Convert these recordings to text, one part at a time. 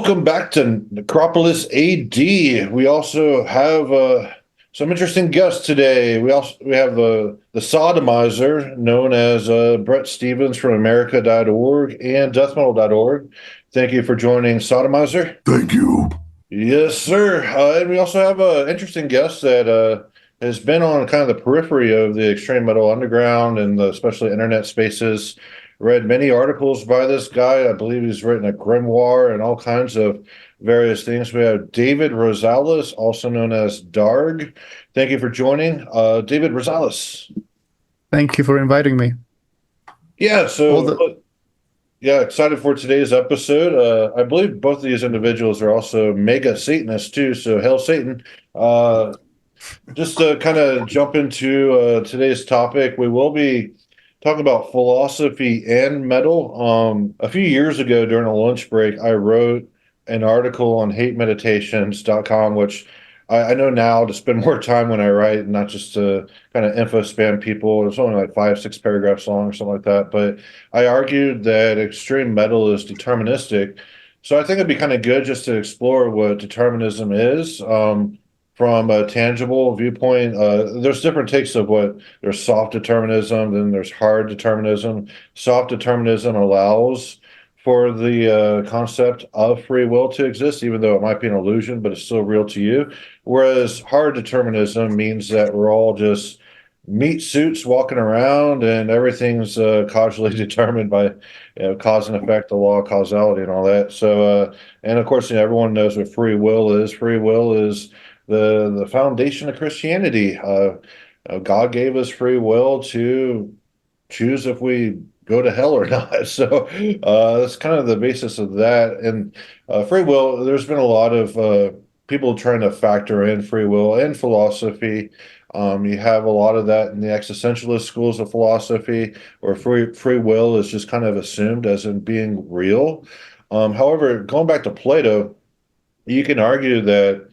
Welcome back to Necropolis AD. We also have some interesting guests today. We have the Sodomizer, known as Brett Stevens from America.org and DeathMetal.org. Thank you for joining, Sodomizer. Thank you. Yes, sir. And we also have an interesting guest that has been on kind of the periphery of the extreme metal underground and especially internet spaces. Read many articles by this guy. I believe he's written a grimoire and all kinds of various things. We have David Rosales, also known as DARG. Thank you for joining, David Rosales. Thank you for inviting me. Yeah, yeah, excited for today's episode. I believe both of these individuals are also mega Satanists too, so hail Satan. Just to kind of jump into today's topic, we will be talking about philosophy and metal. A few years ago during a lunch break, I wrote an article on hatemeditations.com, which I know now to spend more time when I write, and not just to kind of info spam people. It's only like 5-6 paragraphs long or something like that. But I argued that extreme metal is deterministic. So I think it'd be kind of good just to explore what determinism is. From a tangible viewpoint, there's different takes of there's soft determinism, then there's hard determinism. Soft determinism allows for the concept of free will to exist, even though it might be an illusion, but it's still real to you. Whereas hard determinism means that we're all just meat suits walking around and everything's causally determined by cause and effect, the law of causality and all that. So, and of course, everyone knows what free will is. Free will is the foundation of Christianity. God gave us free will to choose if we go to hell or not. So that's kind of the basis of that. And free will, there's been a lot of people trying to factor in free will and philosophy. You have a lot of that in the existentialist schools of philosophy, where free will is just kind of assumed as in being real. However, going back to Plato, you can argue that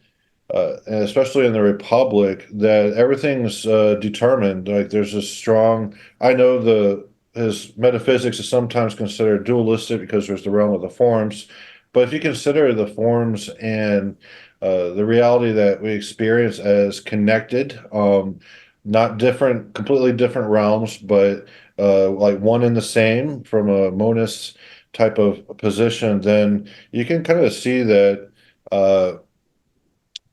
and especially in the Republic, that everything's determined. Like there's a strong. I know his metaphysics is sometimes considered dualistic because there's the realm of the forms, but if you consider the forms and the reality that we experience as connected, not different, completely different realms, but like one and the same from a monist type of position, then you can kind of see that.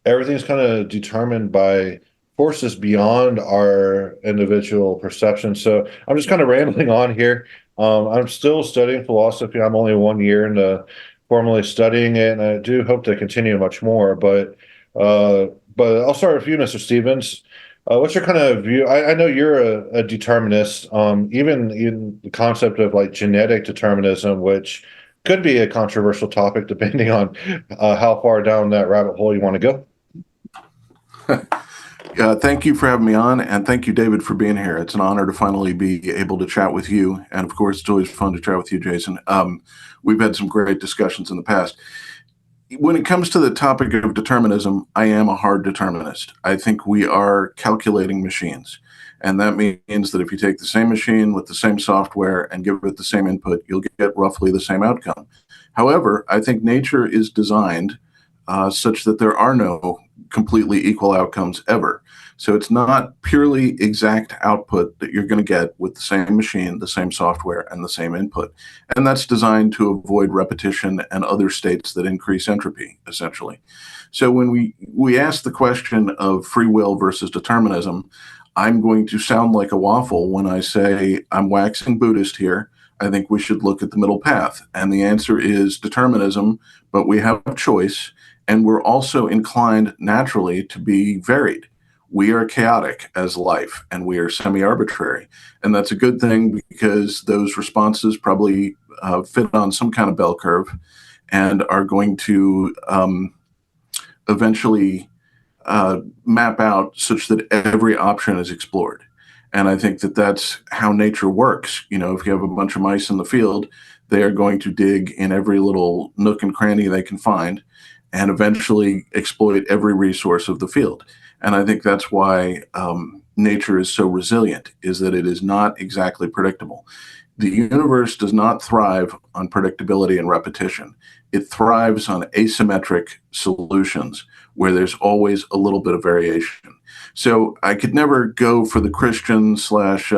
Everything's kind of determined by forces beyond our individual perception. So I'm just kind of rambling on here. I'm still studying philosophy. I'm only 1 year into formally studying it, and I do hope to continue much more. But I'll start with you, Mr. Stevens. What's your kind of view? I know you're a determinist, even in the concept of like genetic determinism, which could be a controversial topic depending on how far down that rabbit hole you want to go. Thank you for having me on, and thank you, David, for being here. It's an honor to finally be able to chat with you, and of course, it's always fun to chat with you, Jason. We've had some great discussions in the past. When it comes to the topic of determinism, I am a hard determinist. I think we are calculating machines, and that means that if you take the same machine with the same software and give it the same input, you'll get roughly the same outcome. However, I think nature is designed such that there are no completely equal outcomes ever. So it's not purely exact output that you're going to get with the same machine, the same software, and the same input. And that's designed to avoid repetition and other states that increase entropy, essentially. So when we ask the question of free will versus determinism, I'm going to sound like a waffle when I say I'm waxing Buddhist here. I think we should look at the middle path. And the answer is determinism, but we have choice. And we're also inclined naturally to be varied. We are chaotic as life, and we are semi-arbitrary. And that's a good thing because those responses probably fit on some kind of bell curve and are going to eventually map out such that every option is explored. And I think that that's how nature works. You know, if you have a bunch of mice in the field, they are going to dig in every little nook and cranny they can find and eventually exploit every resource of the field. And I think that's why nature is so resilient, is that it is not exactly predictable. The universe does not thrive on predictability and repetition. It thrives on asymmetric solutions where there's always a little bit of variation. So I could never go for the Christian slash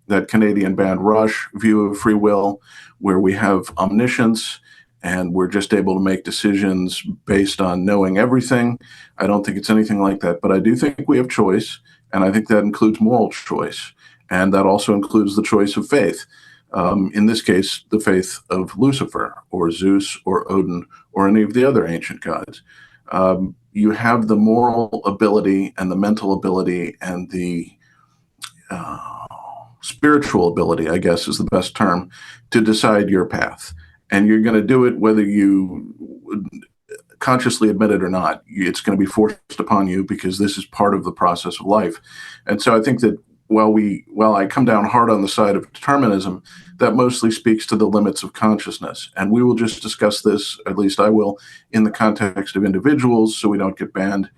that Canadian band Rush view of free will, where we have omniscience and we're just able to make decisions based on knowing everything. I don't think it's anything like that, but I do think we have choice, and I think that includes moral choice, and that also includes the choice of faith. In this case, the faith of Lucifer or Zeus or Odin or any of the other ancient gods. You have the moral ability and the mental ability and the spiritual ability, I guess is the best term, to decide your path. And you're going to do it whether you consciously admit it or not. It's going to be forced upon you because this is part of the process of life. And so I think that while I come down hard on the side of determinism, that mostly speaks to the limits of consciousness. And we will just discuss this, at least I will, in the context of individuals so we don't get banned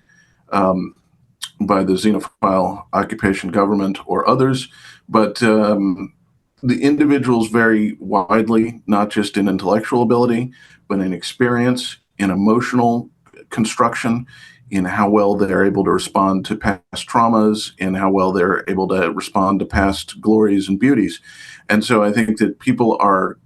by the xenophile occupation government or others. But the individuals vary widely, not just in intellectual ability, but in experience, in emotional construction, in how well they're able to respond to past traumas, in how well they're able to respond to past glories and beauties. And so I think that people are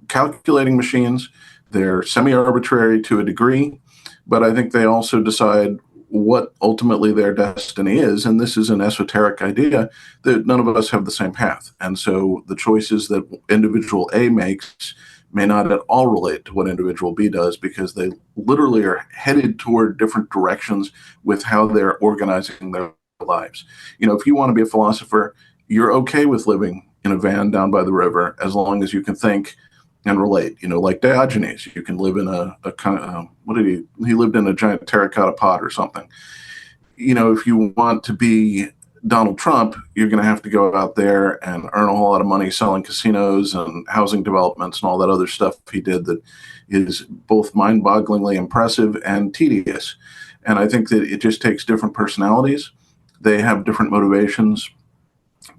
calculating machines. They're semi-arbitrary to a degree, but I think they also decide what ultimately their destiny is. And this is an esoteric idea that none of us have the same path. And so the choices that individual A makes may not at all relate to what individual B does because they literally are headed toward different directions with how they're organizing their lives. You know, if you want to be a philosopher, you're okay with living in a van down by the river as long as you can think and relate. You know, like Diogenes, you can live in a kind of, he lived in a giant terracotta pot or something. You know, if you want to be Donald Trump, you're going to have to go out there and earn a whole lot of money selling casinos and housing developments and all that other stuff he did that is both mind-bogglingly impressive and tedious. And I think that it just takes different personalities. They have different motivations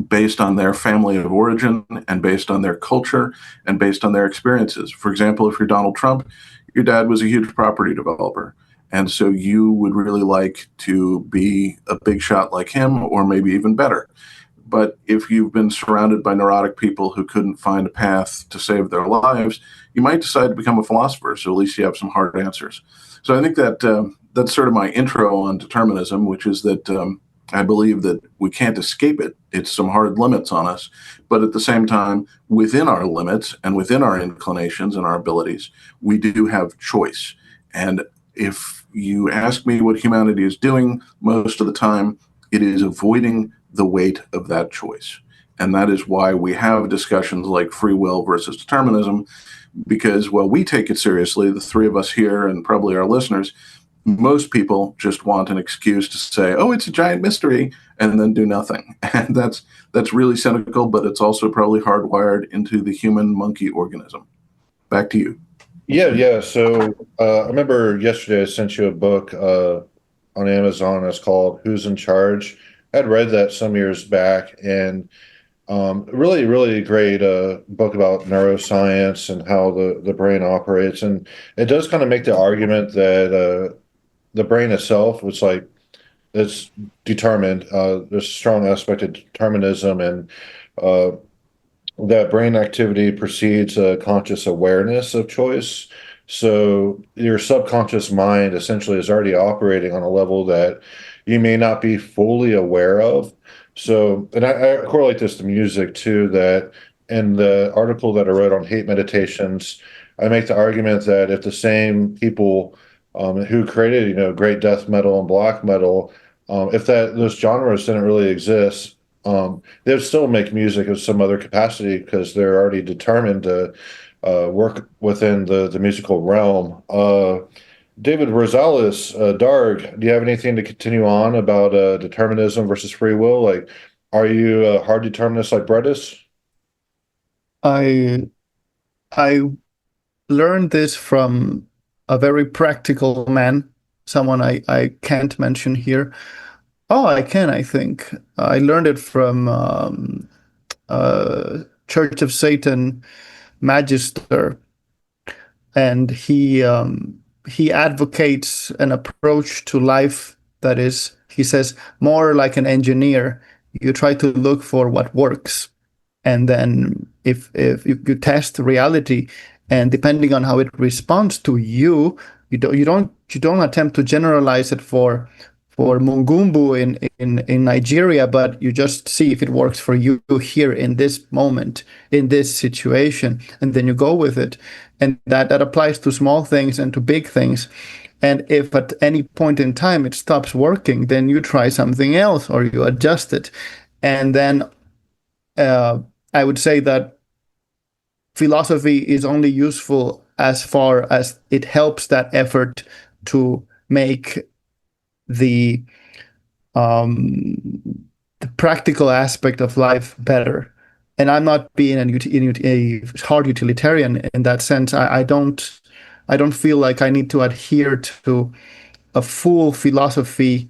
based on their family of origin and based on their culture and based on their experiences. For example, if you're Donald Trump, your dad was a huge property developer. And so you would really like to be a big shot like him, or maybe even better. But if you've been surrounded by neurotic people who couldn't find a path to save their lives, you might decide to become a philosopher. So at least you have some hard answers. So I think that that's sort of my intro on determinism, which is that I believe that we can't escape it. It's some hard limits on us. But at the same time, within our limits and within our inclinations and our abilities, we do have choice. And if you ask me what humanity is doing most of the time, it is avoiding the weight of that choice. And that is why we have discussions like free will versus determinism, because while we take it seriously, the three of us here and probably our listeners, most people just want an excuse to say, oh, it's a giant mystery, and then do nothing. And that's really cynical, but it's also probably hardwired into the human monkey organism. Back to you. Yeah. So I remember yesterday I sent you a book on Amazon. It's called Who's in Charge? I'd read that some years back, and really, really great book about neuroscience and how the brain operates. And it does kind of make the argument that the brain itself was like, it's determined. There's a strong aspect of determinism, and that brain activity precedes a conscious awareness of choice. So your subconscious mind essentially is already operating on a level that you may not be fully aware of. So, and I correlate this to music too, that in the article that I wrote on hate meditations, I make the argument that if the same people who created, great death metal and black metal, if those genres didn't really exist, they would still make music in some other capacity because they're already determined to work within the musical realm. David Rosales, DARG, do you have anything to continue on about determinism versus free will? Like, are you a hard determinist like Brett is? I learned this from a very practical man, someone I can't mention here. Oh, I can, I think. I learned it from Church of Satan magister, and he advocates an approach to life that is, he says, more like an engineer. You try to look for what works, and then if you test reality, and depending on how it responds to you, you don't attempt to generalize it for Mungumbu in Nigeria, but you just see if it works for you here in this moment, in this situation, and then you go with it. And that applies to small things and to big things. And if at any point in time it stops working, then you try something else or you adjust it. And then I would say that philosophy is only useful as far as it helps that effort to make the practical aspect of life better. And I'm not being a hard utilitarian in that sense. I don't feel like I need to adhere to a full philosophy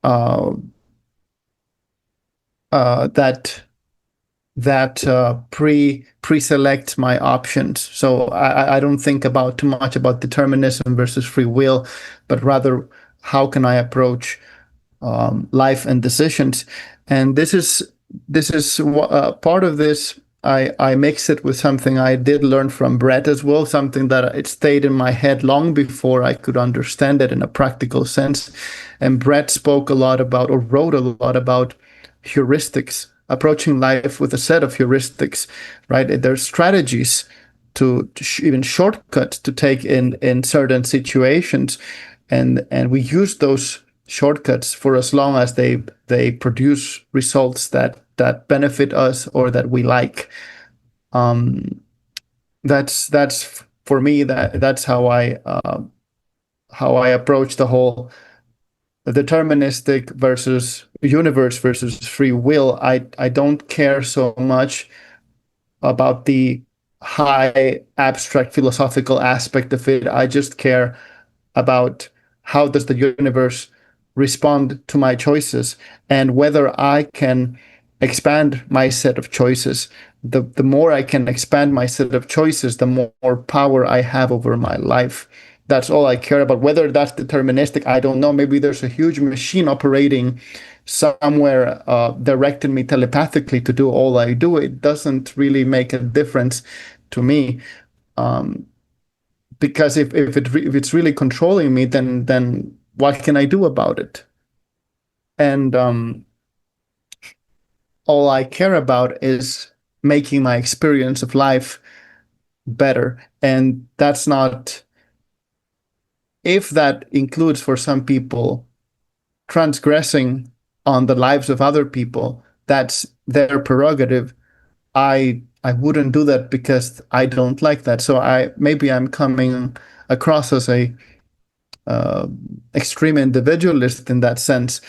that pre-selects my options. So I don't think about too much about determinism versus free will, but rather how can I approach life and decisions. And this is part of this. I mix it with something I did learn from Brett as well, something that it stayed in my head long before I could understand it in a practical sense. And Brett spoke a lot about, or wrote a lot about, heuristics, approaching life with a set of heuristics, right? There's strategies to even shortcuts to take in certain situations, and we use those shortcuts for as long as they produce results that benefit us or that we like. That's for me, that's how I approach the whole deterministic versus universe versus free will. I don't care so much about the high abstract philosophical aspect of it. I just care about how does the universe respond to my choices, and whether I can expand my set of choices. The more I can expand my set of choices, the more power I have over my life. That's all I care about. Whether that's deterministic, I don't know. Maybe there's a huge machine operating somewhere directing me telepathically to do all I do. It doesn't really make a difference to me. Because if it's really controlling me, then what can I do about it? And all I care about is making my experience of life better. And that's not, if that includes for some people transgressing on the lives of other people, that's their prerogative. I wouldn't do that because I don't like that. So I'm coming across as a extreme individualist in that sense,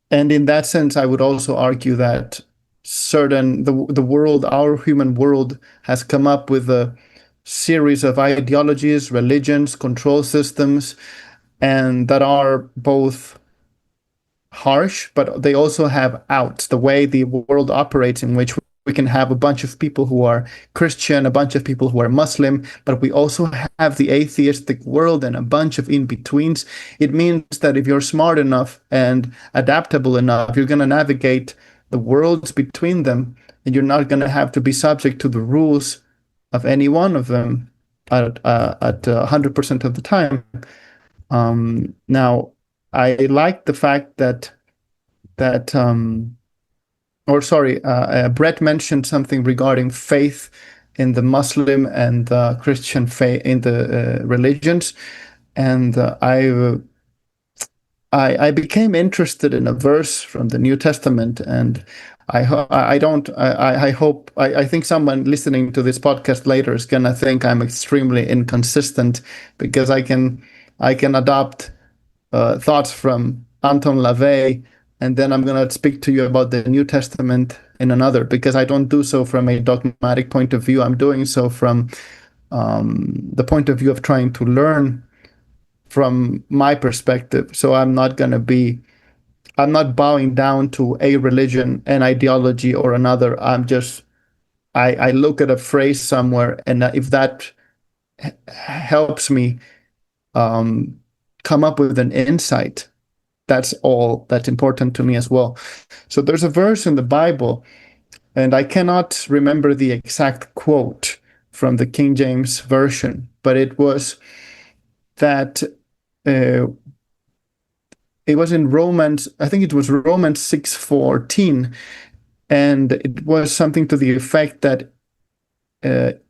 and in that sense, I would also argue that the world, our human world, has come up with a series of ideologies, religions, control systems, and that are both harsh, but they also have outs. The way the world operates, in which we can have a bunch of people who are Christian, a bunch of people who are Muslim, but we also have the atheistic world and a bunch of in-betweens. It means that if you're smart enough and adaptable enough, you're going to navigate the worlds between them, and you're not going to have to be subject to the rules of any one of them at 100% of the time. Now, I like the fact that Brett mentioned something regarding faith in the Muslim and Christian faith in the religions, and I became interested in a verse from the New Testament, and I think someone listening to this podcast later is gonna think I'm extremely inconsistent because I can adopt thoughts from Anton LaVey, and then I'm going to speak to you about the New Testament in another, because I don't do so from a dogmatic point of view. I'm doing so from the point of view of trying to learn from my perspective. So I'm not going to be I'm not bowing down to a religion, an ideology, or another. I look at a phrase somewhere, and if that helps me come up with an insight, that's all that's important to me as well. So there's a verse in the Bible, and I cannot remember the exact quote from the King James Version, but it was that it was in Romans, I think it was Romans 6:14, and it was something to the effect that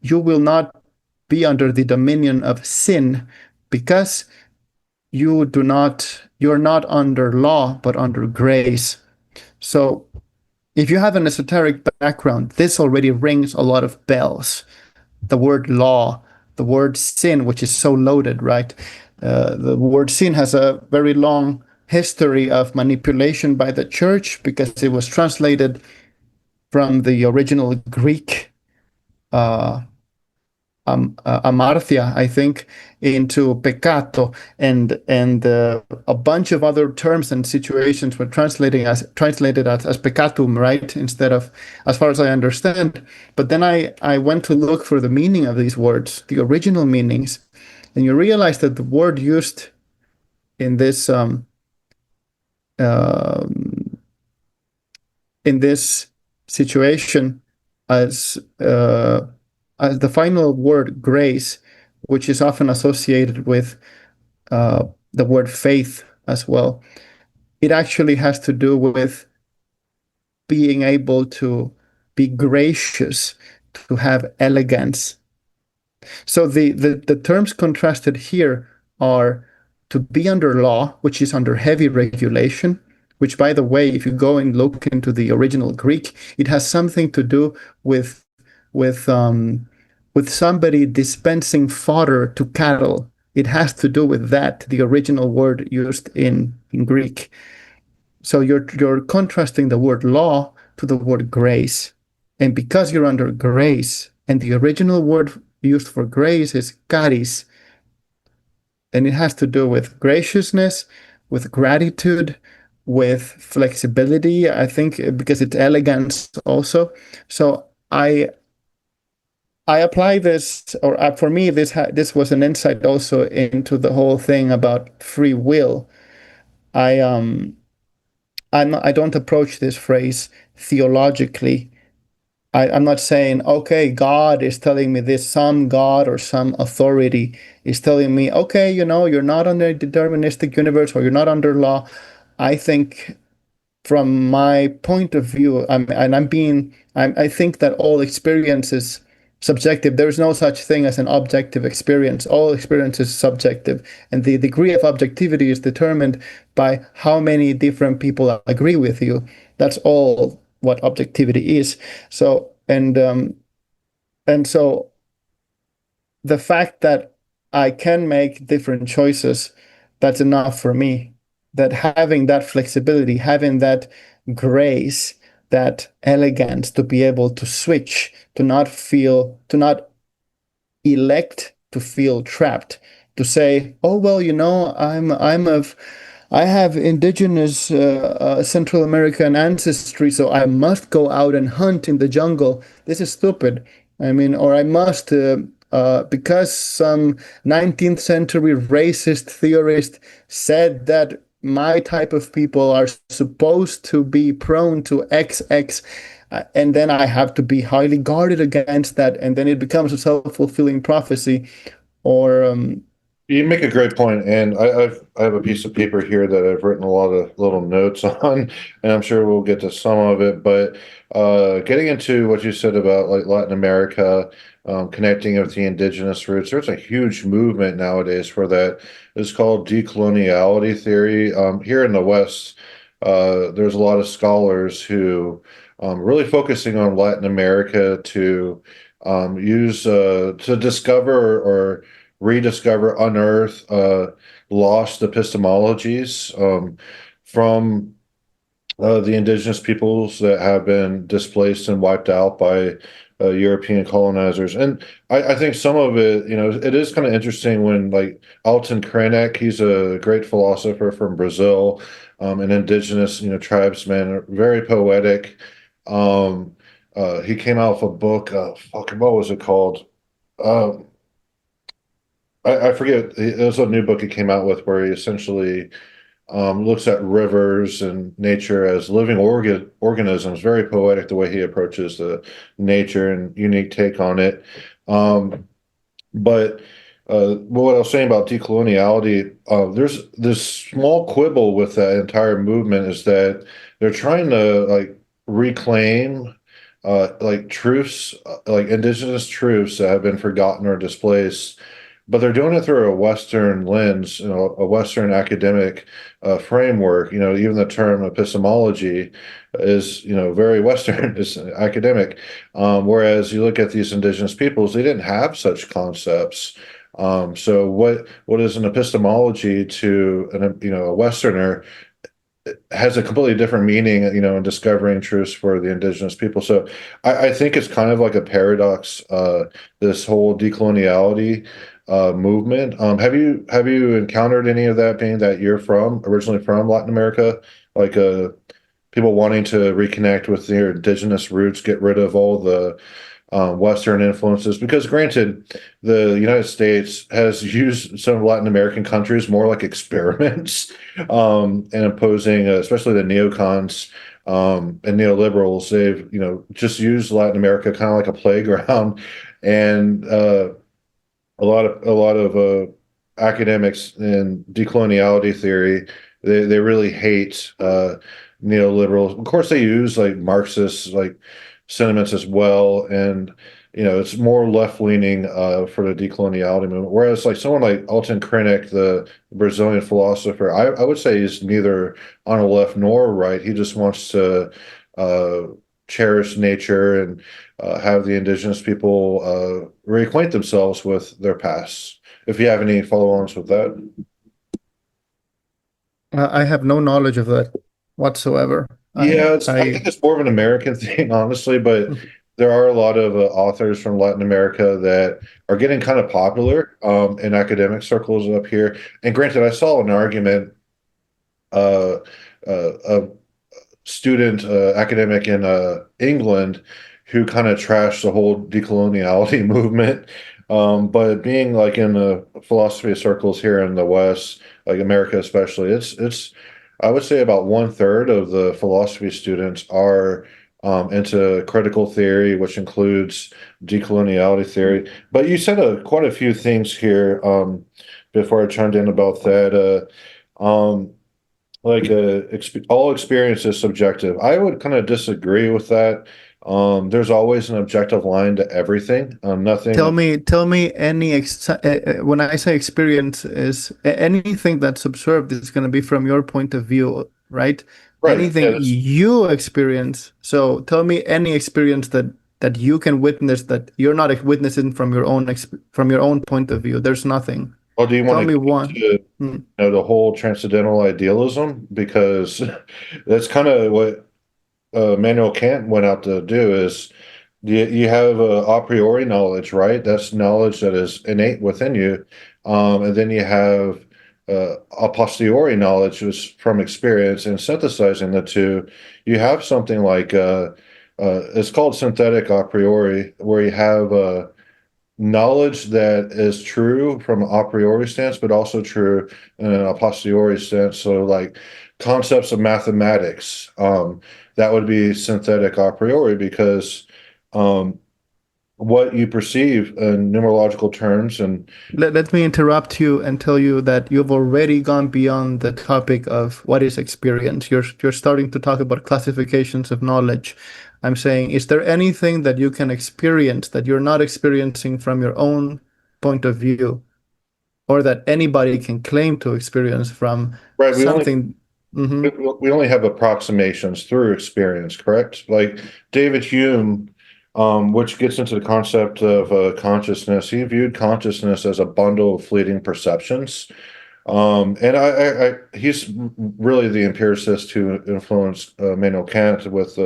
you will not be under the dominion of sin because you're not under law, but under grace. So if you have an esoteric background, this already rings a lot of bells. The word law, the word sin, which is so loaded, right? The word sin has a very long history of manipulation by the church because it was translated from the original Greek amartia, I think, into peccato, and a bunch of other terms and situations were translated as peccatum, right, instead of, as far as I understand. But then I went to look for the meaning of these words, the original meanings, and you realize that the word used in this situation as the final word grace, which is often associated with the word faith as well, it actually has to do with being able to be gracious, to have elegance. So the terms contrasted here are to be under law, which is under heavy regulation, which, by the way, if you go and look into the original Greek, it has something to do with somebody dispensing fodder to cattle. It has to do with that, the original word used in Greek. So you're contrasting the word law to the word grace. And because you're under grace, and the original word used for grace is charis, and it has to do with graciousness, with gratitude, with flexibility, I think, because it's elegance also. So I apply this, or for me, this was an insight also into the whole thing about free will. I don't approach this phrase theologically. I'm not saying, okay, God is telling me this, some God or some authority is telling me, okay, you're not under a deterministic universe or you're not under law. I think from my point of view, I think that all experience is subjective. There is no such thing as an objective experience. All experience is subjective, and the degree of objectivity is determined by how many different people agree with you. That's all what objectivity is. So, and so the fact that I can make different choices, that's enough for me. That having that flexibility, having that grace, that elegance to be able to switch, to not elect to feel trapped, to say, oh, well, I have indigenous Central American ancestry, so I must go out and hunt in the jungle. This is stupid. I mean, or I must, because some 19th century racist theorist said that my type of people are supposed to be prone to XX, and then I have to be highly guarded against that, and then it becomes a self-fulfilling prophecy. Or you make a great point, and I have a piece of paper here that I've written a lot of little notes on, and I'm sure we'll get to some of it. But getting into what you said about like Latin America, connecting with the indigenous roots, there's a huge movement nowadays for that. It's called decoloniality theory. Here in the West, there's a lot of scholars who really focusing on Latin America to use to discover or rediscover, unearth lost epistemologies from the indigenous peoples that have been displaced and wiped out by European colonizers. And I think some of it, it is kind of interesting when like Alton Krenek, he's a great philosopher from Brazil, an indigenous, tribesman, very poetic. He came out with a book, what was it called? Um, I forget. It was a new book he came out with where he essentially looks at rivers and nature as living organisms. Very poetic the way he approaches the nature and unique take on it. Um, but what I was saying about decoloniality, there's this small quibble with that entire movement is that they're trying to like reclaim like truths, like indigenous truths that have been forgotten or displaced, but they're doing it through a Western lens, a Western academic framework. Even the term epistemology is, very Western, it's academic. Whereas you look at these indigenous peoples, they didn't have such concepts. So what is an epistemology to a Westerner has a completely different meaning, in discovering truths for the indigenous people. So I think it's kind of like a paradox, this whole decoloniality movement. Have you encountered any of that, being that you're originally from Latin America, like people wanting to reconnect with their indigenous roots, get rid of all the Western influences? Because granted, the United States has used some Latin American countries more like experiments, and imposing, especially the neocons and neoliberals. They've, just used Latin America kind of like a playground, and a lot of academics in decoloniality theory, they really hate neoliberals. Of course, they use like Marxist like sentiments as well, and it's more left leaning for the decoloniality movement. Whereas like someone like Alton Krenek, the Brazilian philosopher, I would say he's neither on the left nor right. He just wants to uh, cherish nature and have the indigenous people reacquaint themselves with their past. If you have any follow-ons with that. I have no knowledge of that whatsoever. Yeah, I think it's more of an American thing, honestly, but there are a lot of authors from Latin America that are getting kind of popular in academic circles up here. And granted, I saw an argument, uh, a student academic in England who kind of trashed the whole decoloniality movement. But being like in the philosophy circles here in the West, like America especially, it's I would say about one third of the philosophy students are into critical theory, which includes decoloniality theory. But you said quite a few things here before I chimed in about that. Like all experience is subjective. I would kind of disagree with that. There's always an objective line to everything. Nothing. Tell me any when I say experience is anything that's observed is going to be from your point of view, right? Right. Anything Yeah, you experience. So tell me any experience that you can witness that you're not witnessing from your own point of view. There's nothing. well, do you Tell want me to one. get into the whole transcendental idealism? Because that's kind of what Immanuel Kant went out to do is you have a priori knowledge, right? That's knowledge that is innate within you. And then you have a posteriori knowledge, which is from experience, and synthesizing the two, you have something like it's called synthetic a priori, where you have knowledge that is true from an a priori stance, but also true in a posteriori stance. So, like concepts of mathematics, that would be synthetic a priori because um, what you perceive in numerological terms and Let me interrupt you and tell you that you've already gone beyond the topic of what is experience. You're starting to talk about classifications of knowledge. I'm saying, is there anything that you can experience that you're not experiencing from your own point of view, or that anybody can claim to experience from right. something? We, Mhm. we only have approximations through experience, correct? Like David Hume, which gets into the concept of consciousness. He viewed consciousness as a bundle of fleeting perceptions. And he's really the empiricist who influenced Immanuel Kant with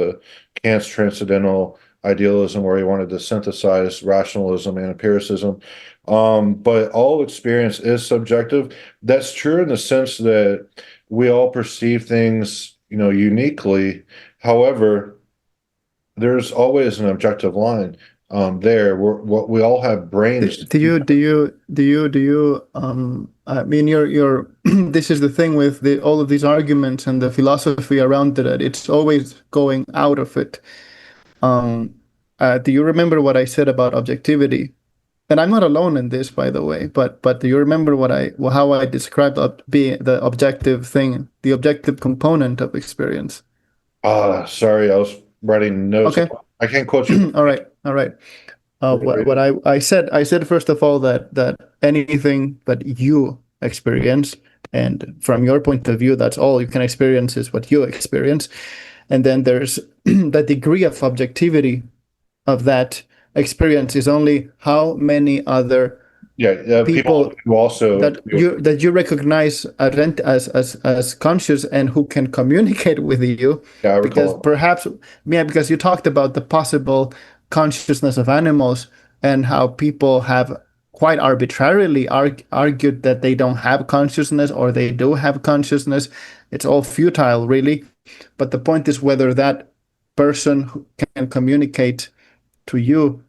Kant's transcendental idealism where he wanted to synthesize rationalism and empiricism. But all experience is subjective. That's true in the sense that we all perceive things, uniquely. However, there's always an objective line there. We all have brains. Do you I mean, you're this is the thing with all of these arguments and the philosophy around it. It's always going out of it. Do you remember what I said about objectivity? And I'm not alone in this, by the way. But do you remember how I described being the objective thing, the objective component of experience? Sorry, I was writing notes. Okay. I can't quote you. All right. What I said first of all that anything that you experience, and from your point of view, that's all you can experience is what you experience, and then there's the degree of objectivity of that experience is only how many other people who also that you recognize as conscious and who can communicate with you. Yeah, I because recall. perhaps because you talked about the possible consciousness of animals and how people have quite arbitrarily argued that they don't have consciousness or they do have consciousness. It's all futile, really. But the point is whether that person who can communicate to you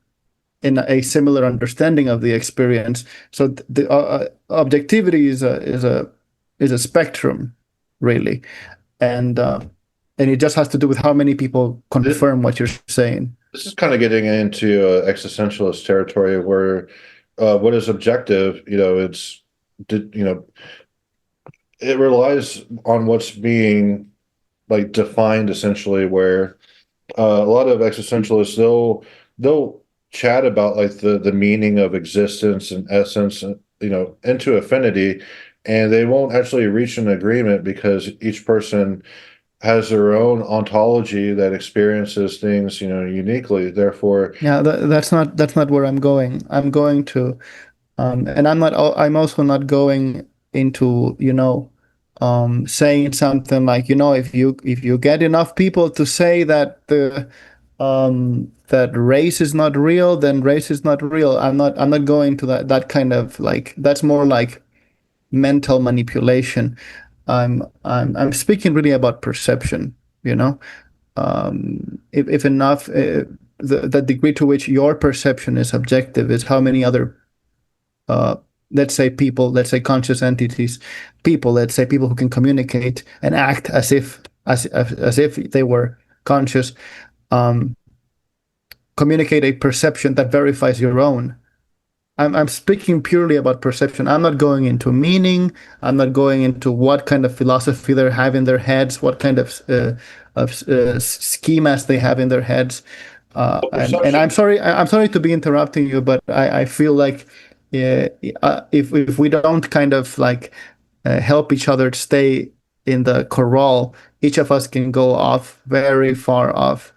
in a similar understanding of the experience. So the objectivity is a spectrum, really, and it just has to do with how many people confirm what you're saying. This is kind of getting into existentialist territory where what is objective, it relies on what's being like defined essentially, where a lot of existentialists they'll chat about like the meaning of existence and essence, into affinity, and they won't actually reach an agreement because each person has their own ontology that experiences things, uniquely. Therefore, yeah, that's not where I'm going. I'm going to, and I'm also not going into, saying something like, if you get enough people to say that that race is not real, then race is not real. I'm not going to that kind of like, that's more like mental manipulation. I'm speaking really about perception, if enough the degree to which your perception is objective is how many other let's say people, let's say conscious entities, let's say people who can communicate and act as if they were conscious, communicate a perception that verifies your own. I'm speaking purely about perception. I'm not going into meaning. I'm not going into what kind of philosophy they have in their heads, what kind of schemas they have in their heads. And I'm sorry to be interrupting you, but I feel like if we don't kind of like help each other stay in the corral, each of us can go off very far off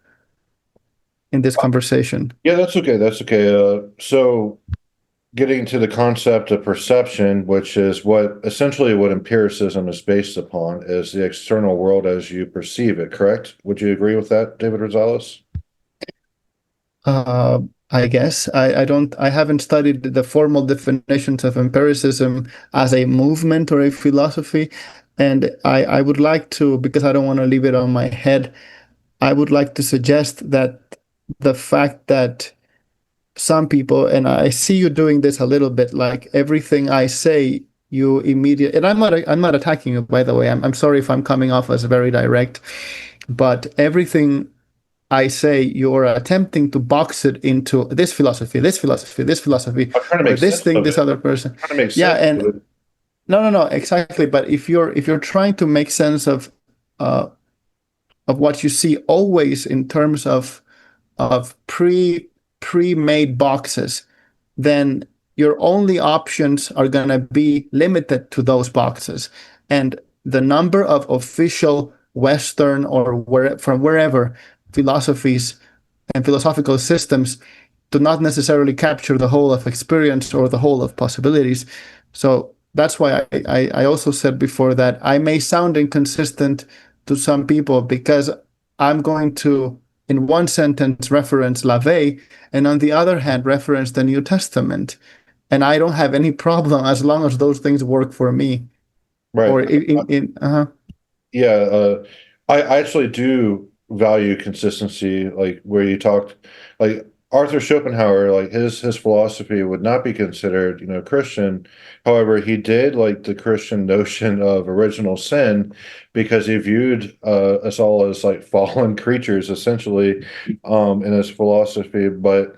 in this conversation. Yeah, that's okay. That's okay. So getting to the concept of perception, which is what empiricism is based upon, is the external world as you perceive it, correct? Would you agree with that, David Rosales? I guess I haven't studied the formal definitions of empiricism as a movement or a philosophy, and I would like to, because I don't want to leave it on my head, I would like to suggest that the fact that some people, and I see you doing this a little bit, like everything I say, you immediately, and I'm not attacking you, by the way. I'm sorry if I'm coming off as very direct, but everything I say, you're attempting to box it into this philosophy, this philosophy, this philosophy, or this thing, this other person. Yeah, and no, exactly. But if you're trying to make sense of what you see always in terms of pre-made boxes, then your only options are going to be limited to those boxes. And the number of official Western or from wherever philosophies and philosophical systems do not necessarily capture the whole of experience or the whole of possibilities. So that's why I also said before that I may sound inconsistent to some people because I'm going to in one sentence reference LaVey, and on the other hand reference the New Testament. And I don't have any problem as long as those things work for me. Right. Or Yeah, I actually do value consistency, like where you talked, like Arthur Schopenhauer, like his philosophy would not be considered, Christian. However, he did like the Christian notion of original sin because he viewed us all as like fallen creatures, essentially, in his philosophy. But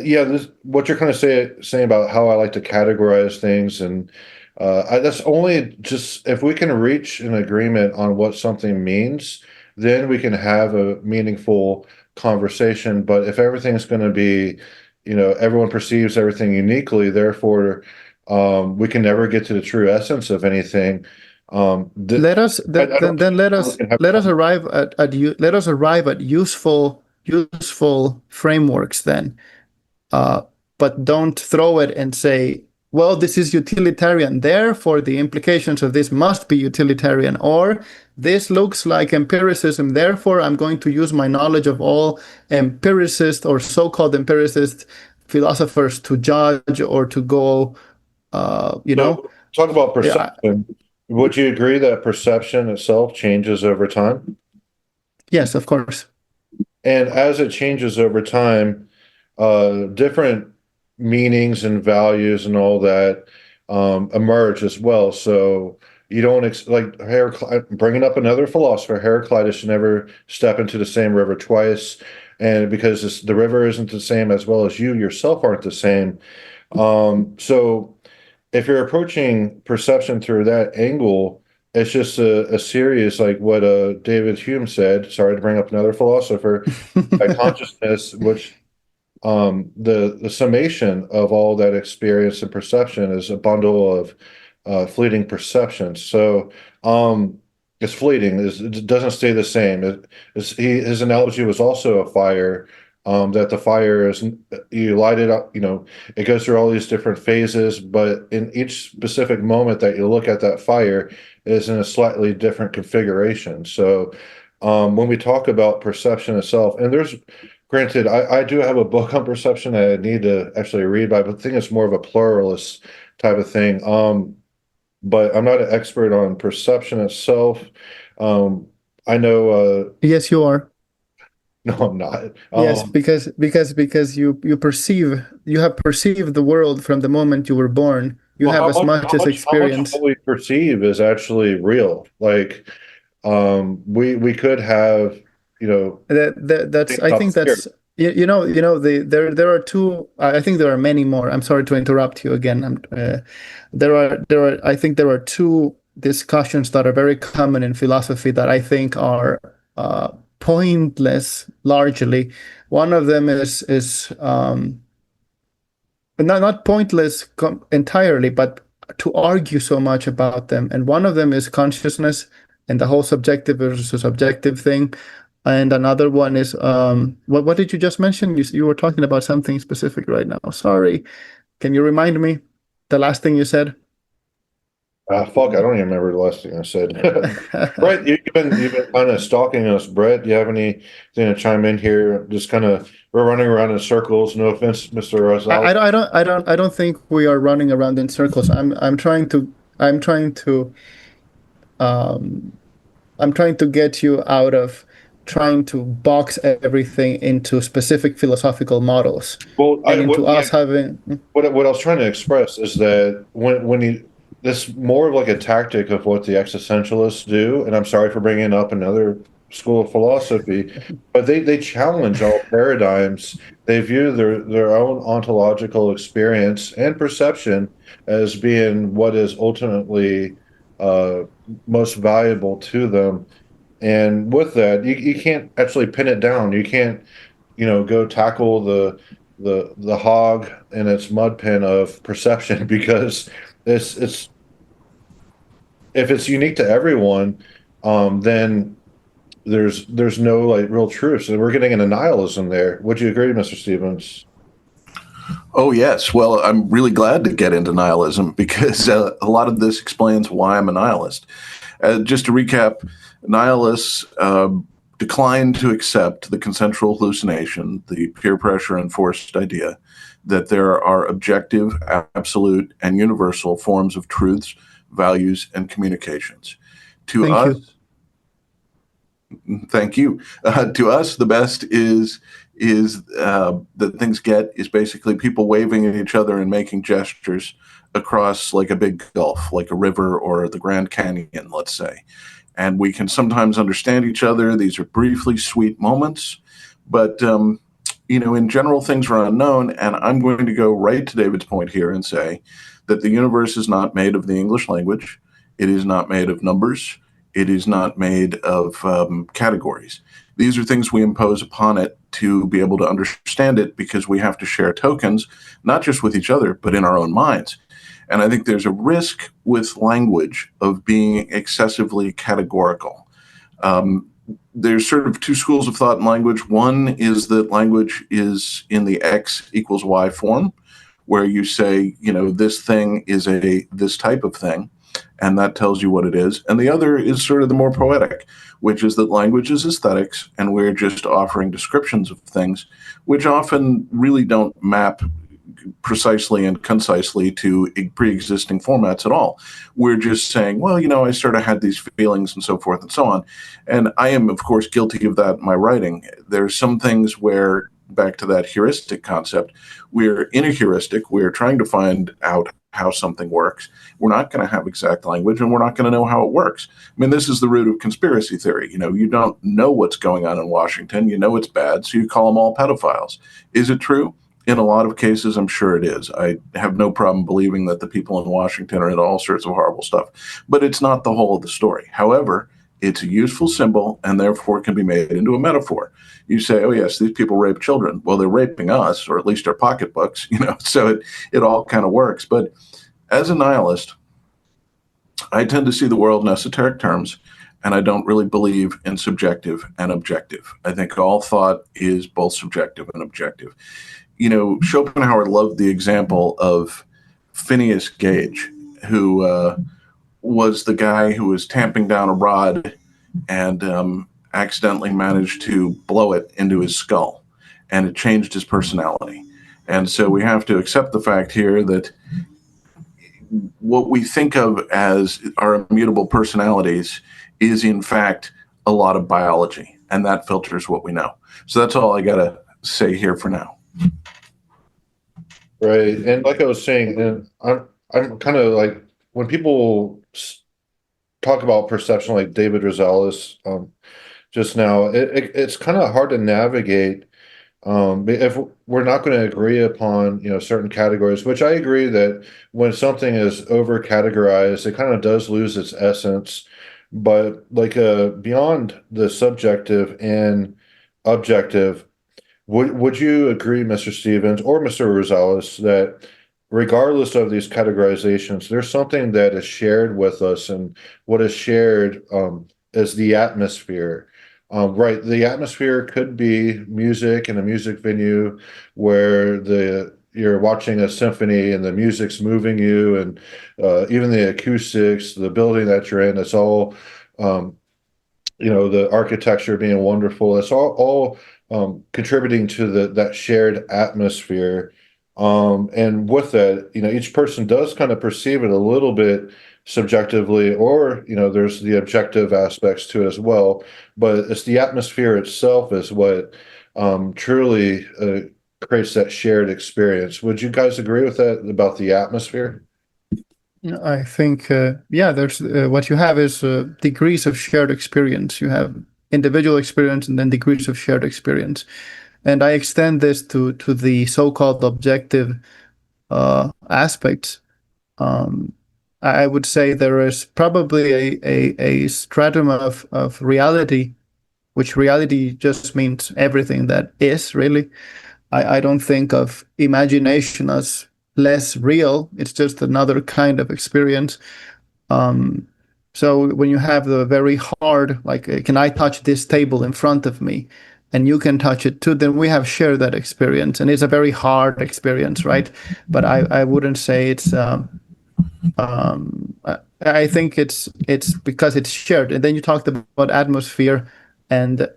yeah, what you're kind of saying about how I like to categorize things and that's only just if we can reach an agreement on what something means, then we can have a meaningful conversation. But if everything's going to be, everyone perceives everything uniquely, therefore, we can never get to the true essence of anything. Let us arrive at useful frameworks then. But don't throw it and say, well, this is utilitarian, therefore the implications of this must be utilitarian, or this looks like empiricism, therefore I'm going to use my knowledge of all empiricist or so-called empiricist philosophers to judge or to go, Talk about perception. Yeah. Would you agree that perception itself changes over time? Yes, of course. And as it changes over time, different meanings and values and all that emerge as well. So you don't like bringing up another philosopher, Heraclitus should never step into the same river twice, and because the river isn't the same as well as you yourself aren't the same. So if you're approaching perception through that angle, it's just a series like what David Hume said. Sorry to bring up another philosopher. By consciousness, which the summation of all that experience and perception is a bundle of fleeting perceptions. So it's fleeting. It doesn't stay the same. His analogy was also a fire. That the fire is, you light it up, it goes through all these different phases, but in each specific moment that you look at that fire is in a slightly different configuration. So when we talk about perception itself, and granted, I do have a book on perception that I need to actually read, but I think it's more of a pluralist type of thing. But I'm not an expert on perception itself. I know. Yes, you are. No, I'm not. Yes, because you have perceived the world from the moment you were born. You have as much as experience. How much what we perceive is actually real. Like, we could have, that's I think that's there are two. I think there are many more. I'm sorry to interrupt you again. I think there are two discussions that are very common in philosophy that I think are pointless largely. One of them is not pointless entirely, but to argue so much about them. And one of them is consciousness and the whole subjective versus objective thing. And another one is what did you just mention? You were talking about something specific right now. Sorry. Can you remind me the last thing you said? Fuck, I don't even remember the last thing I said. Brett, you've been kind of stalking us. Brett, do you have anything to chime in here? Just kind of, we're running around in circles. No offense, Mr. Rosales. I don't think we are running around in circles. I'm trying to get you out of trying to box everything into specific philosophical models. Well, having what I was trying to express is that this more of like a tactic of what the existentialists do, and I'm sorry for bringing up another school of philosophy, but they challenge all paradigms. They view their own ontological experience and perception as being what is ultimately most valuable to them. And with that, you can't actually pin it down. You can't, go tackle the hog in its mud pen of perception because it's if it's unique to everyone, then there's no like real truth. So we're getting into nihilism there. Would you agree, Mr. Stevens? Oh, yes. Well, I'm really glad to get into nihilism because a lot of this explains why I'm a nihilist. Just to recap, nihilists decline to accept the consensual hallucination, the peer pressure enforced idea that there are objective, absolute, and universal forms of truths, values, and communications. To us, thank you. To us, the best is that things get is basically people waving at each other and making gestures across like a big gulf, like a river or the Grand Canyon, let's say. And we can sometimes understand each other. These are briefly sweet moments, but in general, things are unknown. And I'm going to go right to David's point here and say that the universe is not made of the English language. It is not made of numbers. It is not made of categories. These are things we impose upon it to be able to understand it, because we have to share tokens, not just with each other, but in our own minds. And I think there's a risk with language of being excessively categorical. There's sort of two schools of thought in language. One is that language is in the X equals Y form, where you say, this thing is this type of thing, and that tells you what it is. And the other is sort of the more poetic, which is that language is aesthetics, and we're just offering descriptions of things, which often really don't map precisely and concisely to pre-existing formats at all. We're just saying, well, I sort of had these feelings and so forth and so on. And I am, of course, guilty of that in my writing. There's some things where, back to that heuristic concept, we're in a heuristic, we're trying to find out how something works. We're not going to have exact language, and we're not going to know how it works. I mean, this is the root of conspiracy theory. You don't know what's going on in Washington. You know it's bad, so you call them all pedophiles. Is it true? In a lot of cases, I'm sure it is. I have no problem believing that the people in Washington are into all sorts of horrible stuff, but it's not the whole of the story. However, it's a useful symbol, and therefore can be made into a metaphor. You say, oh yes, these people rape children. Well, they're raping us, or at least our pocketbooks, so it all kind of works. But as a nihilist, I tend to see the world in esoteric terms, and I don't really believe in subjective and objective. I think all thought is both subjective and objective. Schopenhauer loved the example of Phineas Gage, who was the guy who was tamping down a rod and accidentally managed to blow it into his skull, and it changed his personality. And so we have to accept the fact here that what we think of as our immutable personalities is in fact a lot of biology, and that filters what we know. So that's all I got to say here for now. Right. And like I was saying, and I'm kind of like, when people talk about perception, like David Rosales just now, it's kind of hard to navigate if we're not going to agree upon certain categories, which I agree that when something is over categorized, it kind of does lose its essence. But like beyond the subjective and objective, would you agree, Mr. Stevens or Mr. Rosales, that regardless of these categorizations, there's something that is shared with us, and what is shared is the atmosphere? Right, the atmosphere could be music in a music venue where you're watching a symphony and the music's moving you, and even the acoustics, the building that you're in, it's all the architecture being wonderful. It's all contributing to that shared atmosphere. And with that, each person does kind of perceive it a little bit subjectively, or there's the objective aspects to it as well. But it's the atmosphere itself is what truly creates that shared experience. Would you guys agree with that about the atmosphere? I think, there's what you have is degrees of shared experience. You have individual experience and then degrees of shared experience. And I extend this to the so-called objective aspects. I would say there is probably a stratum of reality, which reality just means everything that is, really. I don't think of imagination as less real. It's just another kind of experience. So when you have the very hard, like, can I touch this table in front of me? And you can touch it too, then we have shared that experience. And it's a very hard experience, right? But I wouldn't say it's, I think it's because it's shared. And then you talked about atmosphere. and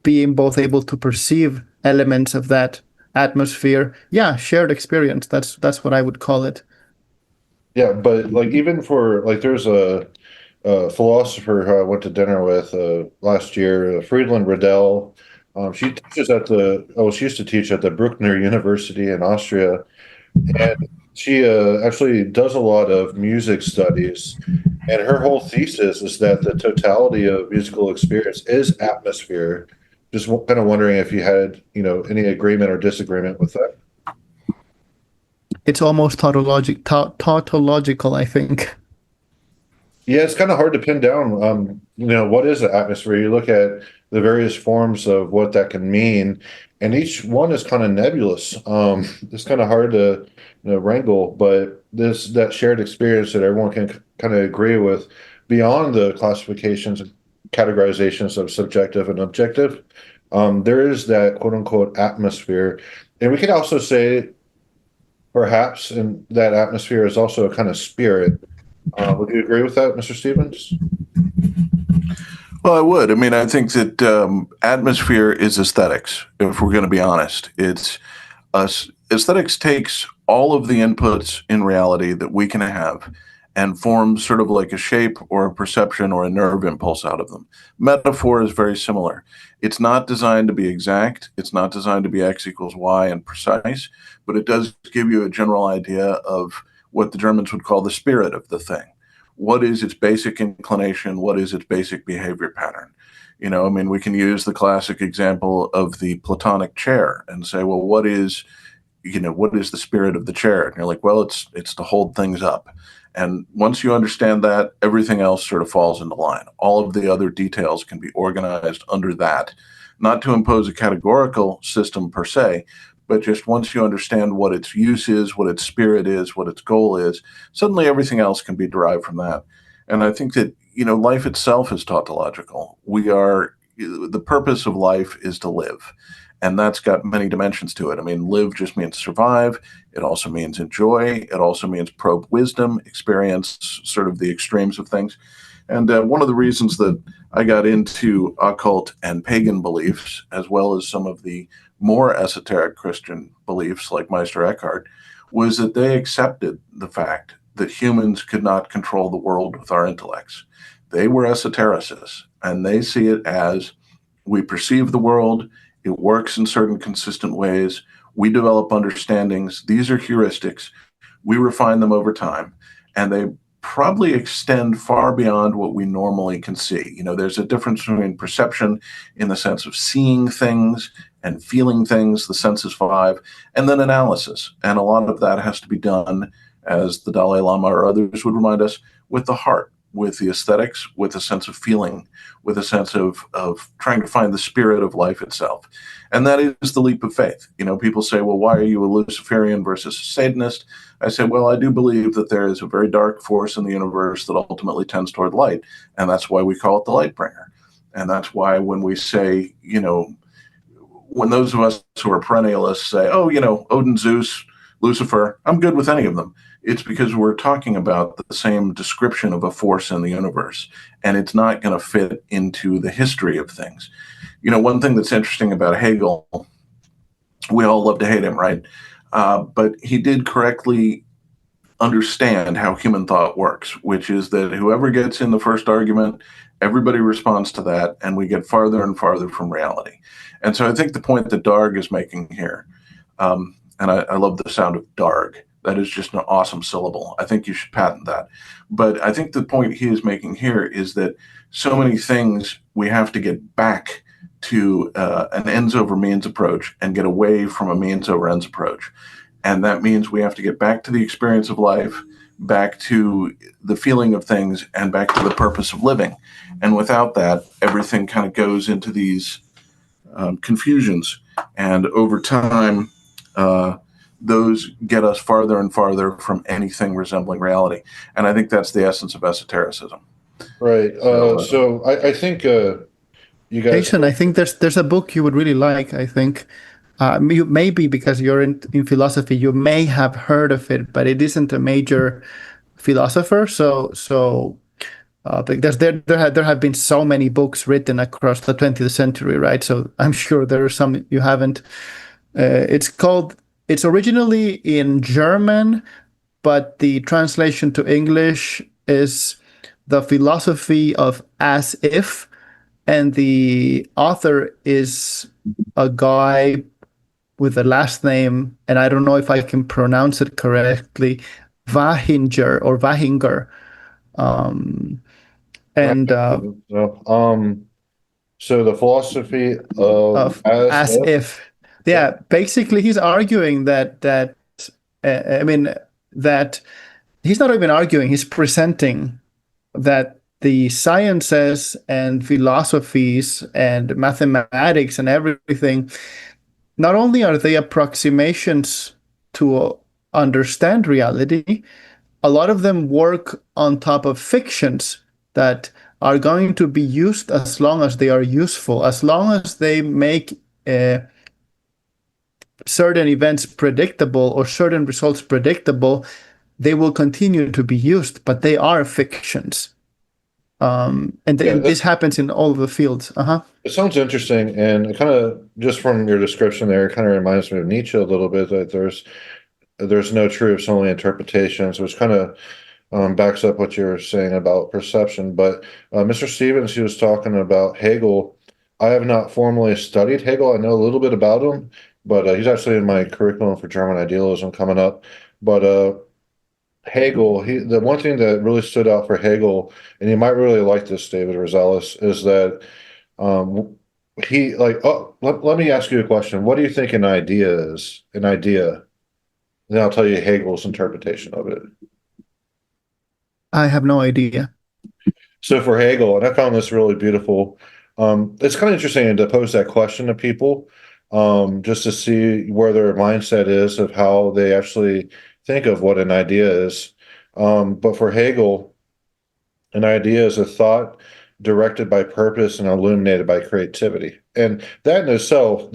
being both able to perceive elements of that atmosphere. Yeah, shared experience. That's what I would call it. Yeah, but like even for like there's a philosopher who I went to dinner with last year, Friedland Riddell. She teaches at she used to teach at the Bruckner University in Austria, and she actually does a lot of music studies. And her whole thesis is that the totality of musical experience is atmosphere. Just kind of wondering if you had, any agreement or disagreement with that. It's almost tautological, I think. Yeah, it's kind of hard to pin down. What is the atmosphere? You look at the various forms of what that can mean, and each one is kind of nebulous. It's kind of hard to, wrangle, but that shared experience that everyone can kind of agree with, beyond the classifications and categorizations of subjective and objective. There is that quote unquote atmosphere, and we could also say perhaps in that atmosphere is also a kind of spirit. Would you agree with that, Mr. Stevens? Well, I would. I mean, I think that atmosphere is aesthetics. If we're going to be honest, it's us. Aesthetics takes all of the inputs in reality that we can have and forms sort of like a shape or a perception or a nerve impulse out of them. Metaphor is very similar. It's not designed to be exact. It's not designed to be X equals Y and precise, but it does give you a general idea of what the Germans would call the spirit of the thing. What is its basic inclination? What is its basic behavior pattern? I mean, we can use the classic example of the Platonic chair and say, well, what is the spirit of the chair? And you're like, well, it's to hold things up. And once you understand that, everything else sort of falls into line. All of the other details can be organized under that, not to impose a categorical system per se, but just once you understand what its use is, what its spirit is, what its goal is, suddenly everything else can be derived from that. And I think that, life itself is tautological. The purpose of life is to live. And that's got many dimensions to it. I mean, live just means survive. It also means enjoy. It also means probe wisdom, experience sort of the extremes of things. And one of the reasons that I got into occult and pagan beliefs, as well as some of the more esoteric Christian beliefs like Meister Eckhart, was that they accepted the fact that humans could not control the world with our intellects. They were esotericists, and they see it as we perceive the world, it works in certain consistent ways, we develop understandings, these are heuristics, we refine them over time, and they probably extend far beyond what we normally can see. There's a difference between perception in the sense of seeing things and feeling things, the senses five, and then analysis. And a lot of that has to be done, as the Dalai Lama or others would remind us, with the heart, with the aesthetics, with a sense of feeling, with a sense of trying to find the spirit of life itself. And that is the leap of faith. People say, well, why are you a Luciferian versus a Satanist? I say, well, I do believe that there is a very dark force in the universe that ultimately tends toward light. And that's why we call it the light bringer. And that's why when we say, when those of us who are perennialists say, oh, Odin, Zeus, Lucifer, I'm good with any of them. It's because we're talking about the same description of a force in the universe, and it's not going to fit into the history of things. One thing that's interesting about Hegel, we all love to hate him, right? But he did correctly understand how human thought works, which is that whoever gets in the first argument, everybody responds to that, and we get farther and farther from reality. And so I think the point that DARG is making here, and I love the sound of DARG, that is just an awesome syllable. I think you should patent that. But I think the point he is making here is that so many things we have to get back to an ends over means approach and get away from a means over ends approach. And that means we have to get back to the experience of life, back to the feeling of things, and back to the purpose of living. And without that, everything kind of goes into these confusions. And over time, those get us farther and farther from anything resembling reality. And I think that's the essence of esotericism. Right. So I think you guys. Jason, I think there's a book you would really like. I think maybe because you're in philosophy, you may have heard of it, but it isn't a major philosopher. So because there have been so many books written across the 20th century, right? So I'm sure there are some you haven't. It's originally in German, but the translation to English is The Philosophy of As If, and the author is a guy with a last name, and I don't know if I can pronounce it correctly, Wahinger. Um, and So the philosophy of as As if. If. Yeah, basically he's arguing that I mean that he's not even arguing, he's presenting that the sciences and philosophies and mathematics and everything, not only are they approximations to understand reality, a lot of them work on top of fictions that are going to be used as long as they are useful, as long as they make certain events predictable or certain results predictable, they will continue to be used, but they are fictions. This happens in all of the fields. It sounds interesting, and it kind of, just from your description there, it kind of reminds me of Nietzsche a little bit, that there's no truths, only interpretations, which kind of backs up what you're saying about perception. But Mr. Stevens, he was talking about Hegel. I have not formally studied Hegel. I know a little bit about him, but he's actually in my curriculum for German idealism coming up. But Hegel, the one thing that really stood out for Hegel, and you might really like this, David Rosales, is that he like, oh, let me ask you a question. What do you think an idea is? An idea. Then I'll tell you Hegel's interpretation of it. I have no idea. So for Hegel, and I found this really beautiful, it's kind of interesting to pose that question to people, just to see where their mindset is of how they actually think of what an idea is. But for Hegel, an idea is a thought directed by purpose and illuminated by creativity. And that in itself,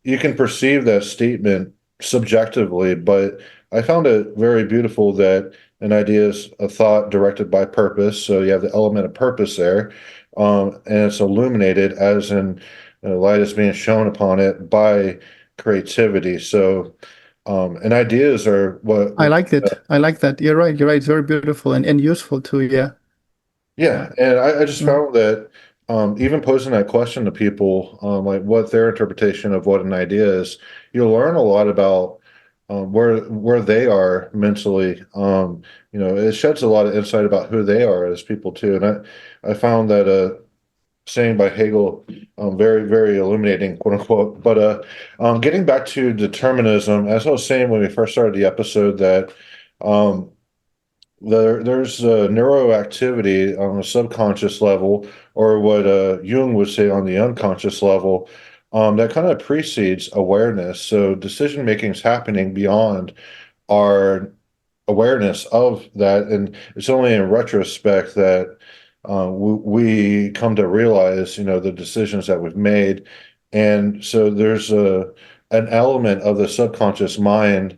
you can perceive that statement subjectively, but I found it very beautiful that an idea is a thought directed by purpose. So you have the element of purpose there, and it's illuminated, as in light is being shown upon it by creativity. So, and ideas are what I liked it. I like that. You're right. You're right. It's very beautiful and useful too. Yeah. Yeah, and I just found that even posing that question to people, like what their interpretation of what an idea is, you'll learn a lot about where they are mentally. It sheds a lot of insight about who they are as people too. And I found that saying by Hegel very, very illuminating, quote unquote. But getting back to determinism, as I was saying when we first started the episode, that there's neuroactivity on the subconscious level, or what Jung would say on the unconscious level, that kind of precedes awareness. So decision making is happening beyond our awareness of that, and it's only in retrospect that we come to realize, the decisions that we've made. And so there's an element of the subconscious mind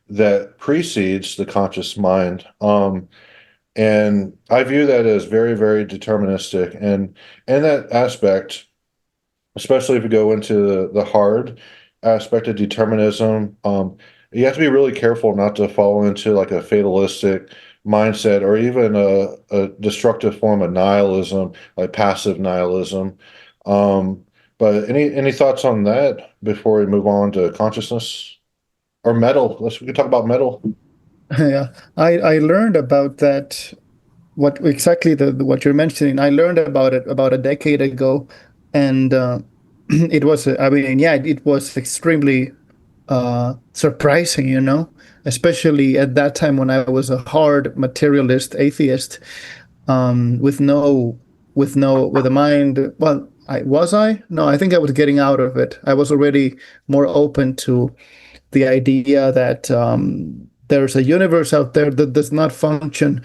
that precedes the conscious mind. And I view that as very, very deterministic. And that aspect, especially if you go into the hard aspect of determinism, you have to be really careful not to fall into like a fatalistic mindset, or even a destructive form of nihilism, like passive nihilism. But any thoughts on that before we move on to consciousness? Or metal. We can talk about metal. Yeah, I learned about that. What exactly what you're mentioning? I learned about it about a decade ago, and it was. I mean, yeah, it was extremely surprising. Especially at that time when I was a hard materialist atheist, with a mind. Well, I? No, I think I was getting out of it. I was already more open to the idea that there's a universe out there that does not function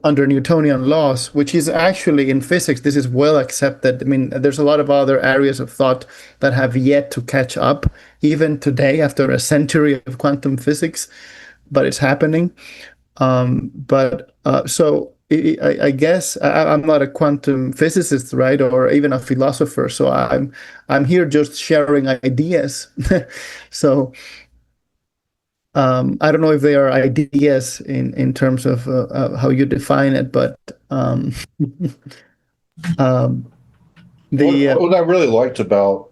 under Newtonian laws, which is actually in physics, this is well accepted. I mean, there's a lot of other areas of thought that have yet to catch up, even today, after a century of quantum physics, but it's happening. So I guess I'm not a quantum physicist, right, or even a philosopher. So I'm here just sharing ideas. So I don't know if they are ideas in terms of how you define it, but um, the What I really liked about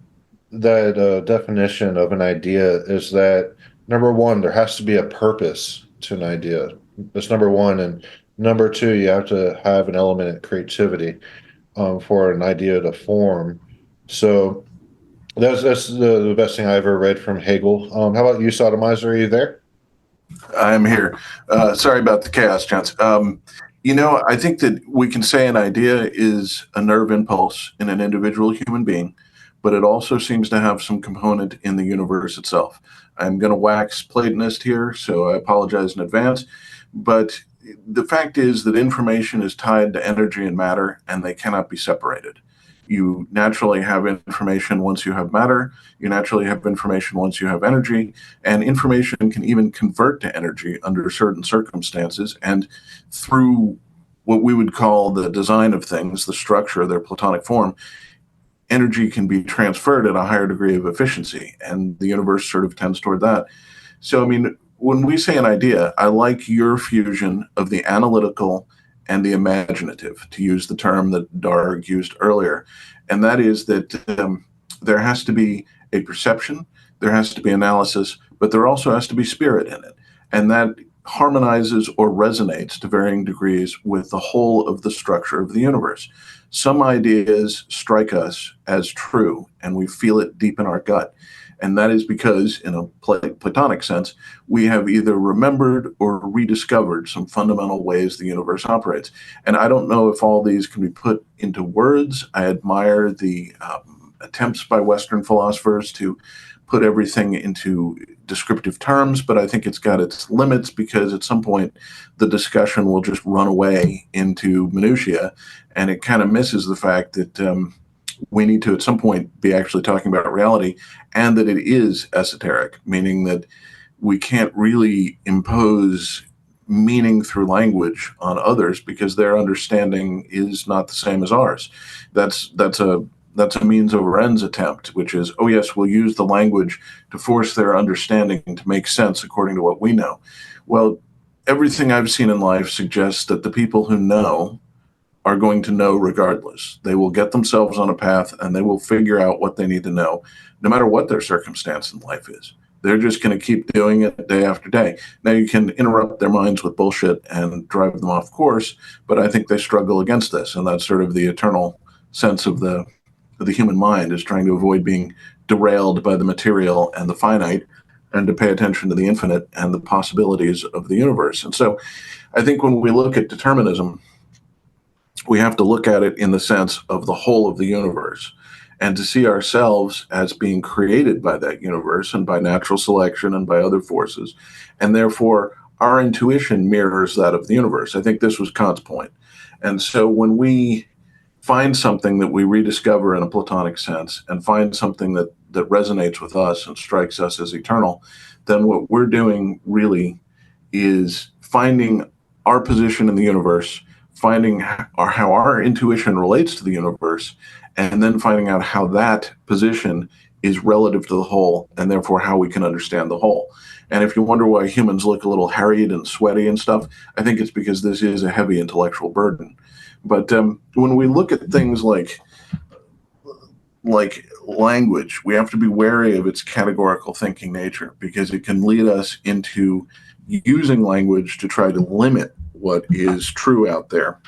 that definition of an idea is that number one, there has to be a purpose to an idea. That's number one, and number two, you have to have an element of creativity for an idea to form. So that's the best thing I ever read from Hegel. How about you, Sodomizer? Are you there? I'm here. Sorry about the chaos, Chance. I think that we can say an idea is a nerve impulse in an individual human being, but it also seems to have some component in the universe itself. I'm going to wax Platonist here, so I apologize in advance. But the fact is that information is tied to energy and matter, and they cannot be separated. You naturally have information once you have matter. You naturally have information once you have energy. And information can even convert to energy under certain circumstances. And through what we would call the design of things, the structure, their Platonic form, energy can be transferred at a higher degree of efficiency. And the universe sort of tends toward that. So, I mean, when we say an idea, I like your fusion of the analytical and the imaginative, to use the term that DARG used earlier. And that is that there has to be a perception, there has to be analysis, but there also has to be spirit in it. And that harmonizes or resonates to varying degrees with the whole of the structure of the universe. Some ideas strike us as true, and we feel it deep in our gut. And that is because, in a Platonic sense, we have either remembered or rediscovered some fundamental ways the universe operates. And I don't know if all these can be put into words. I admire the attempts by Western philosophers to put everything into descriptive terms, but I think it's got its limits because at some point the discussion will just run away into minutia, and it kind of misses the fact that we need to at some point be actually talking about reality, and that it is esoteric, meaning that we can't really impose meaning through language on others because their understanding is not the same as ours. That's a means over ends attempt, which is, oh yes, we'll use the language to force their understanding to make sense according to what we know. Well, everything I've seen in life suggests that the people who know are going to know regardless. They will get themselves on a path and they will figure out what they need to know, no matter what their circumstance in life is. They're just going to keep doing it day after day. Now, you can interrupt their minds with bullshit and drive them off course, but I think they struggle against this. And that's sort of the eternal sense of the human mind, is trying to avoid being derailed by the material and the finite, and to pay attention to the infinite and the possibilities of the universe. And so I think when we look at determinism, we have to look at it in the sense of the whole of the universe, and to see ourselves as being created by that universe and by natural selection and by other forces. And therefore, our intuition mirrors that of the universe. I think this was Kant's point. And so when we find something that we rediscover in a Platonic sense and find something that resonates with us and strikes us as eternal, then what we're doing really is finding our position in the universe, finding how our intuition relates to the universe, and then finding out how that position is relative to the whole, and therefore how we can understand the whole. And if you wonder why humans look a little harried and sweaty and stuff, I think it's because this is a heavy intellectual burden. But when we look at things like language, we have to be wary of its categorical thinking nature, because it can lead us into using language to try to limit what is true out there.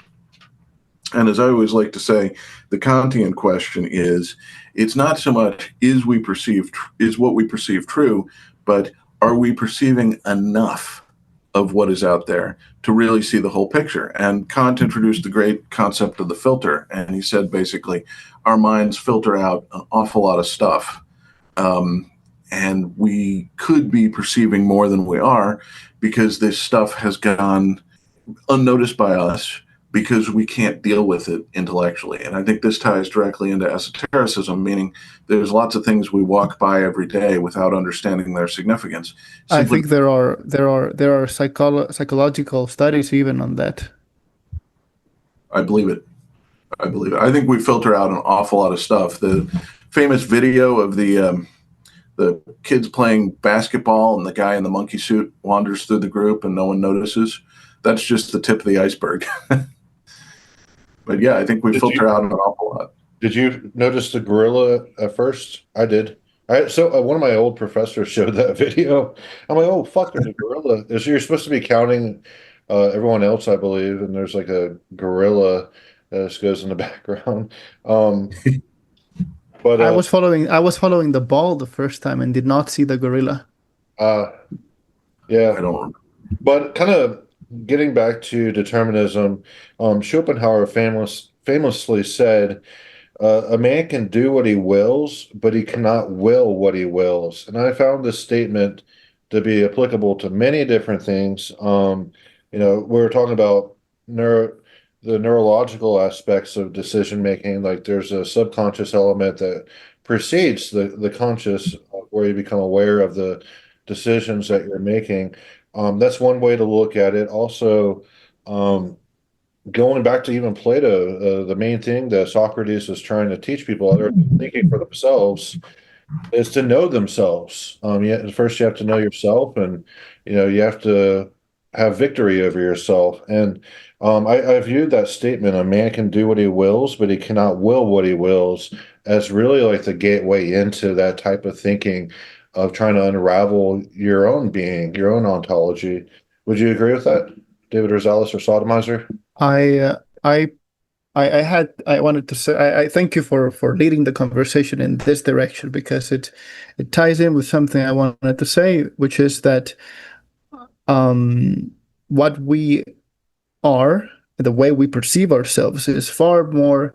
And as I always like to say, the Kantian question is, it's not so much is what we perceive true, but are we perceiving enough of what is out there to really see the whole picture? And Kant introduced the great concept of the filter, and he said basically our minds filter out an awful lot of stuff, and we could be perceiving more than we are because this stuff has gone unnoticed by us because we can't deal with it intellectually. And I think this ties directly into esotericism, meaning there's lots of things we walk by every day without understanding their significance. I think there are psychological studies even on that. I believe it. I believe it. I think we filter out an awful lot of stuff. The famous video of the kids playing basketball and the guy in the monkey suit wanders through the group and no one notices. That's just the tip of the iceberg. But yeah, I think we filter out an awful lot. Did you notice the gorilla at first? I did. One of my old professors showed that video. I'm like, oh fuck, there's a gorilla. You're supposed to be counting everyone else, I believe, and there's like a gorilla that just goes in the background. But I was following the ball the first time and did not see the gorilla. Yeah, I don't remember. But kind of getting back to determinism, Schopenhauer famously said, a man can do what he wills, but he cannot will what he wills. And I found this statement to be applicable to many different things. We were talking about the neurological aspects of decision making. Like there's a subconscious element that precedes the conscious, where you become aware of the decisions that you're making. That's one way to look at it. Also, going back to even Plato, the main thing that Socrates is trying to teach people, other than thinking for themselves, is to know themselves. First you have to know yourself, and you have to have victory over yourself. And I viewed that statement, a man can do what he wills, but he cannot will what he wills, as really like the gateway into that type of thinking of trying to unravel your own being, your own ontology. Would you agree with that, David Rosales or Sodomizer? I wanted to say I thank you for leading the conversation in this direction, because it ties in with something I wanted to say, which is that what we are, the way we perceive ourselves, is far more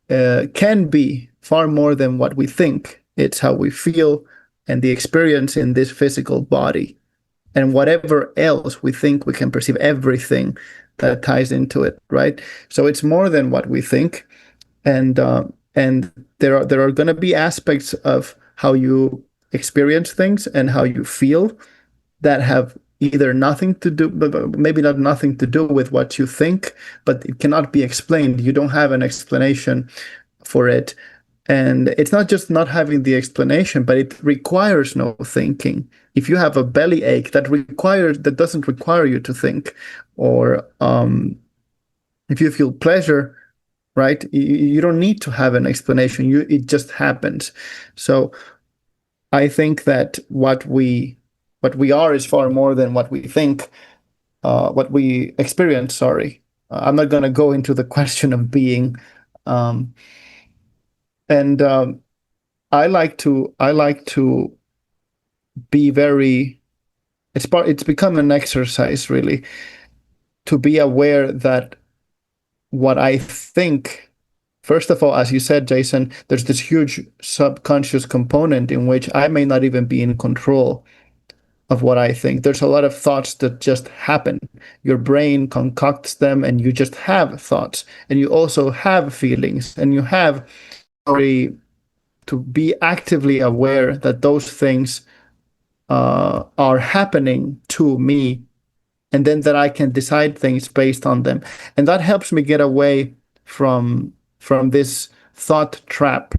can be far more than what we think. It's how we feel and the experience in this physical body, and whatever else we think we can perceive, everything that ties into it, right? So it's more than what we think, and there are going to be aspects of how you experience things and how you feel that have either nothing to do, maybe not nothing to do with what you think, but it cannot be explained. You don't have an explanation for it. And it's not just not having the explanation, but it requires no thinking. If you have a belly ache, that doesn't require you to think. Or if you feel pleasure, right, you don't need to have an explanation. It just happens. So I think that what we are is far more than what we think, what we experience. Sorry, I'm not going to go into the question of being. I like to be very. It's become an exercise, really, to be aware that what I think. First of all, as you said, Jason, there's this huge subconscious component in which I may not even be in control of what I think. There's a lot of thoughts that just happen. Your brain concocts them, and you just have thoughts, and you also have feelings, and you have to be actively aware that those things are happening to me, and then that I can decide things based on them. And that helps me get away from this thought trap,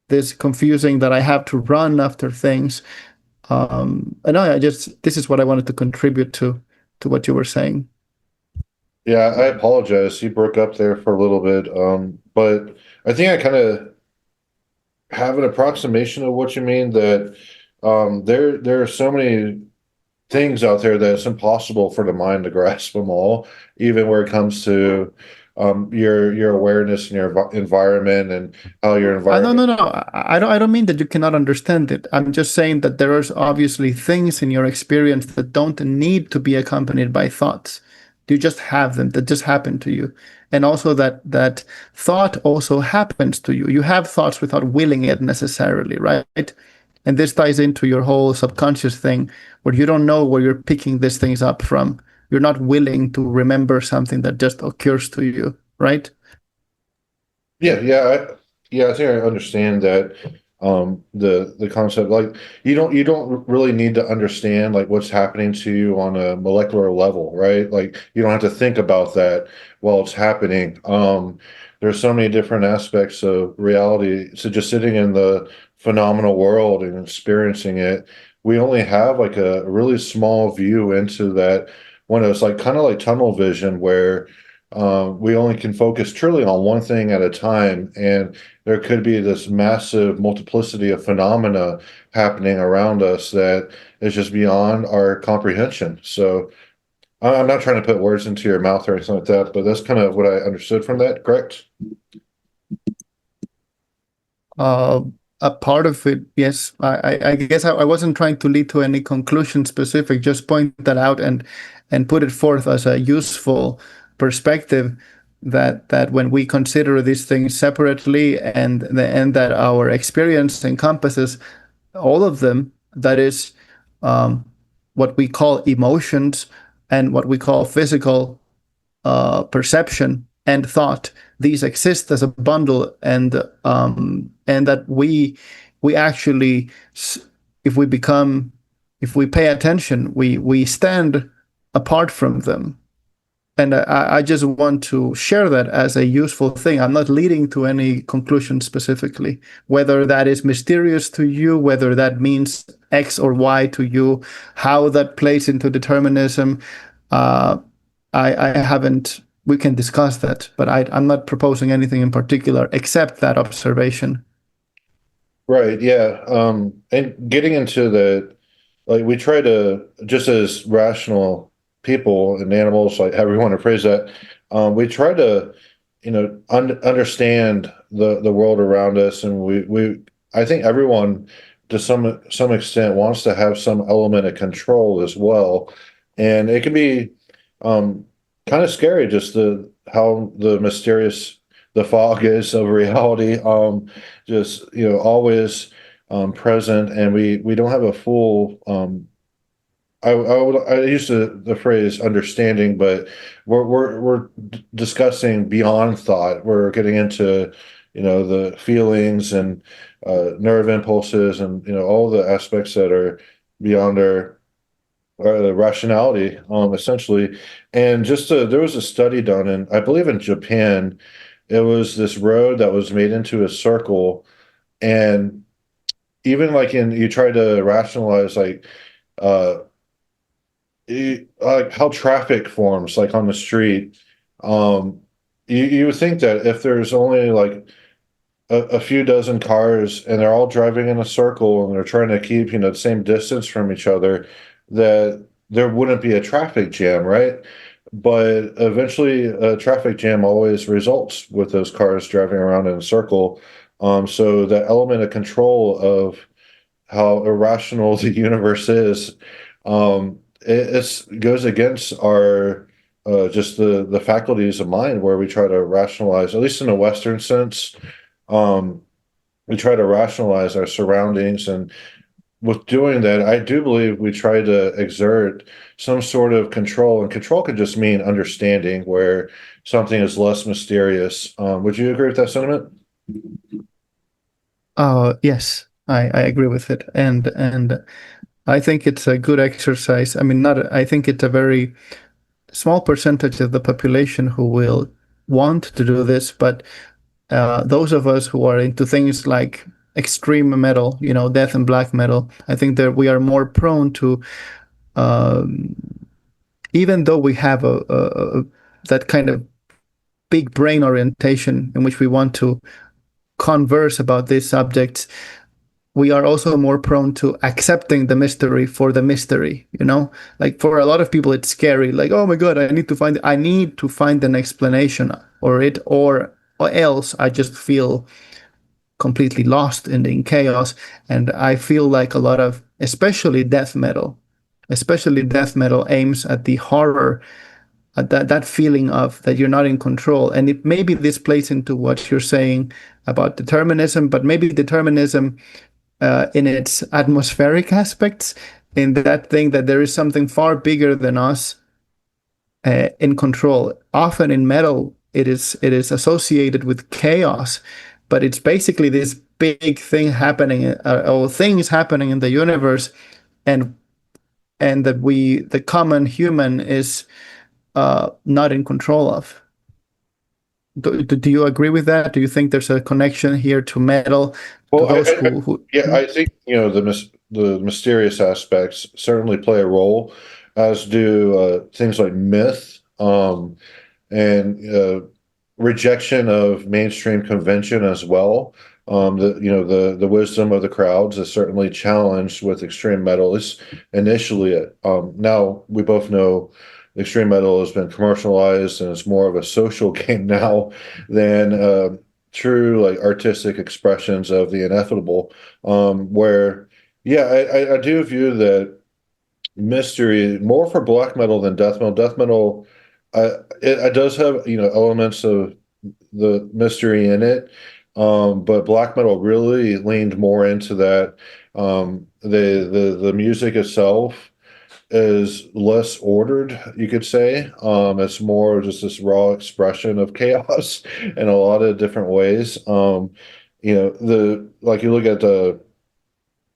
this confusing that I have to run after things. And this is what I wanted to contribute to what you were saying. Yeah, I apologize. You broke up there for a little bit. But I think I kind of have an approximation of what you mean, that there are so many things out there that it's impossible for the mind to grasp them all, even where it comes to your awareness and your environment and how your environment. No. I don't mean that you cannot understand it. I'm just saying that there are obviously things in your experience that don't need to be accompanied by thoughts. You just have them, that just happen to you. And also that thought also happens to you. You have thoughts without willing it necessarily, right? And this ties into your whole subconscious thing, where you don't know where you're picking these things up from. You're not willing to remember something that just occurs to you, right? Yeah, I think I understand that. The concept, like you don't really need to understand like what's happening to you on a molecular level, right? Like you don't have to think about that while it's happening. There's so many different aspects of reality. So just sitting in the phenomenal world and experiencing it, we only have like a really small view into that window. It's like kind of like tunnel vision where we only can focus truly on one thing at a time, and there could be this massive multiplicity of phenomena happening around us that is just beyond our comprehension. So I'm not trying to put words into your mouth or anything like that, but that's kind of what I understood from that, correct? A part of it, yes. I guess I wasn't trying to lead to any conclusion specific, just point that out and put it forth as a useful perspective that when we consider these things separately and that our experience encompasses all of them, that is what we call emotions and what we call physical perception and thought. These exist as a bundle, and that we actually, if we pay attention, we stand apart from them. And I just want to share that as a useful thing. I'm not leading to any conclusion specifically, whether that is mysterious to you, whether that means X or Y to you, how that plays into determinism. I haven't, we can discuss that, but I'm not proposing anything in particular except that observation. Right, yeah. And getting into the, like, we try to, just as rational people and animals, like however you want to phrase that, we try to, understand the world around us, and I think everyone to some extent wants to have some element of control as well, and it can be kind of scary just how the mysterious the fog is of reality, just always present, and we don't have a full I use the phrase understanding, but we're discussing beyond thought. We're getting into the feelings and nerve impulses, and all the aspects that are beyond our the rationality, essentially. And there was a study done in, I believe, in Japan. It was this road that was made into a circle, and even like you try to rationalize uh like how traffic forms like on the street. Um, you would think that if there's only like a few dozen cars and they're all driving in a circle and they're trying to keep the same distance from each other, that there wouldn't be a traffic jam, right? But eventually a traffic jam always results with those cars driving around in a circle. So that element of control of how irrational the universe is, it goes against our just the faculties of mind, where we try to rationalize, at least in a Western sense. We try to rationalize our surroundings, and with doing that, I do believe we try to exert some sort of control, and control could just mean understanding, where something is less mysterious. Would you agree with that sentiment? Yes, I agree with it, and I think it's a good exercise. I mean, not I think it's a very small percentage of the population who will want to do this, but those of us who are into things like extreme metal, death and black metal, I think that we are more prone to, um, even though we have that kind of big brain orientation in which we want to converse about these subjects, we are also more prone to accepting the mystery for the mystery, like for a lot of people it's scary, like, oh my god, I need to find an explanation, or else I just feel completely lost in chaos. And I feel like a lot of, especially death metal aims at the horror, at that feeling of that you're not in control. And it maybe this plays into what you're saying about determinism, but maybe determinism in its atmospheric aspects, in that thing that there is something far bigger than us in control. Often in metal, it is associated with chaos, but it's basically this big thing happening, or things happening in the universe, and that the common human, is not in control of. Do you agree with that? Do you think there's a connection here to metal? Well, To those who I think the mysterious aspects certainly play a role, as do things like myth, and rejection of mainstream convention as well. The wisdom of the crowds is certainly challenged with extreme metal. It's initially, now we both know extreme metal has been commercialized and it's more of a social game now than true like artistic expressions of the ineffable. Where, yeah, I do view that mystery more for black metal than death metal. Death metal, it does have elements of the mystery in it, but black metal really leaned more into that. The music itself is less ordered, you could say. It's more just this raw expression of chaos in a lot of different ways. The like you look at the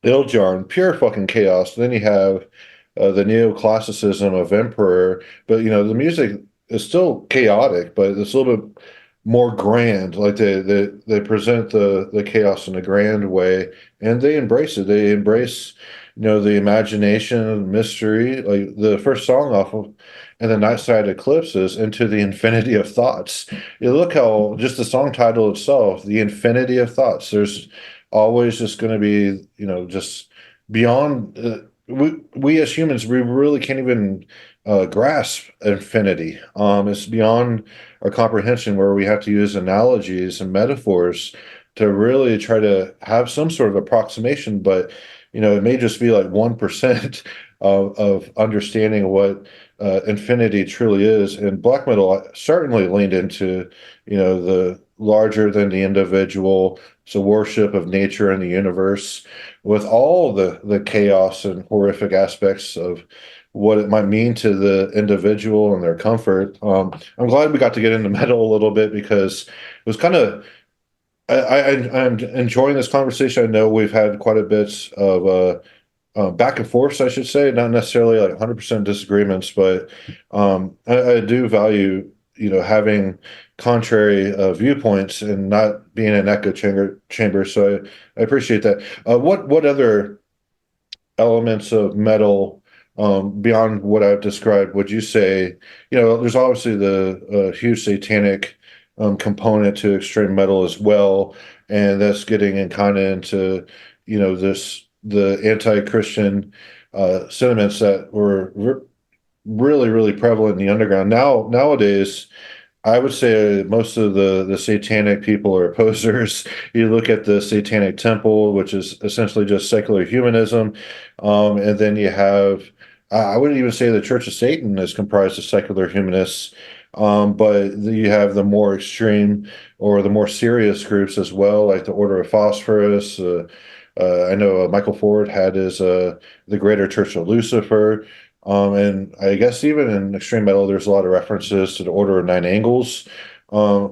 Iljarn, pure fucking chaos. Then you have the neoclassicism of Emperor, but the music is still chaotic, but it's a little bit more grand. Like they present the chaos in a grand way, and they embrace it. They embrace the imagination, mystery. Like the first song off of and the Night Side Eclipse is Into the Infinity of Thoughts. You look how just the song title itself, the infinity of thoughts. There's always just going to be just beyond we as humans, we really can't even grasp infinity. It's beyond our comprehension, where we have to use analogies and metaphors to really try to have some sort of approximation, but it may just be like 1% of understanding what infinity truly is. And black metal certainly leaned into the larger than the individual. So worship of nature and the universe, with all the chaos and horrific aspects of what it might mean to the individual and their comfort. I'm glad we got to get into metal a little bit, because it was kind of I'm enjoying this conversation. I know we've had quite a bit of back and forth, I should say, not necessarily like 100% disagreements, but I do value having contrary viewpoints and not being an echo chamber. So I appreciate that. What other elements of metal, beyond what I've described, would you say? There's obviously the huge satanic component to extreme metal as well, and that's getting in kind of into the anti-Christian sentiments that were really, really prevalent in the underground. Nowadays, I would say most of the satanic people are posers. You look at the Satanic Temple, which is essentially just secular humanism, and then you have, I wouldn't even say the Church of Satan is comprised of secular humanists, but you have the more extreme or the more serious groups as well, like the Order of Phosphorus. I know Michael Ford had his the Greater Church of Lucifer. And I guess even in extreme metal, there's a lot of references to the Order of Nine Angles. I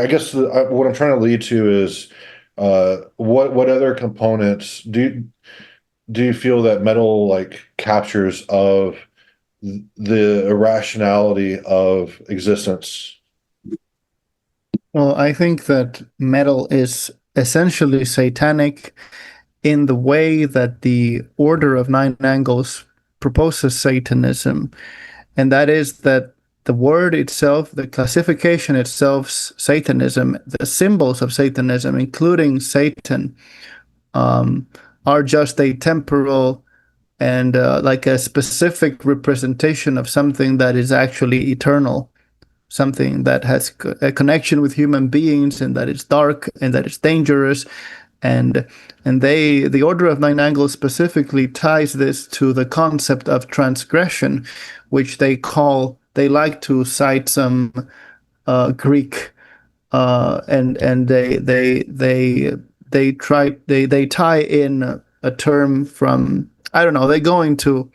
guess what I'm trying to lead to is what other components do you feel that metal like captures of the irrationality of existence? Well, I think that metal is essentially satanic in the way that the Order of Nine Angles proposes Satanism, and that is that the word itself, the classification itself, Satanism, the symbols of Satanism, including Satan, are just a temporal and like a specific representation of something that is actually eternal, something that has a connection with human beings, and that is dark and that is dangerous. And the Order of Nine Angles specifically ties this to the concept of transgression, which they like to cite some Greek, and they tie in a term from, I don't know, they go into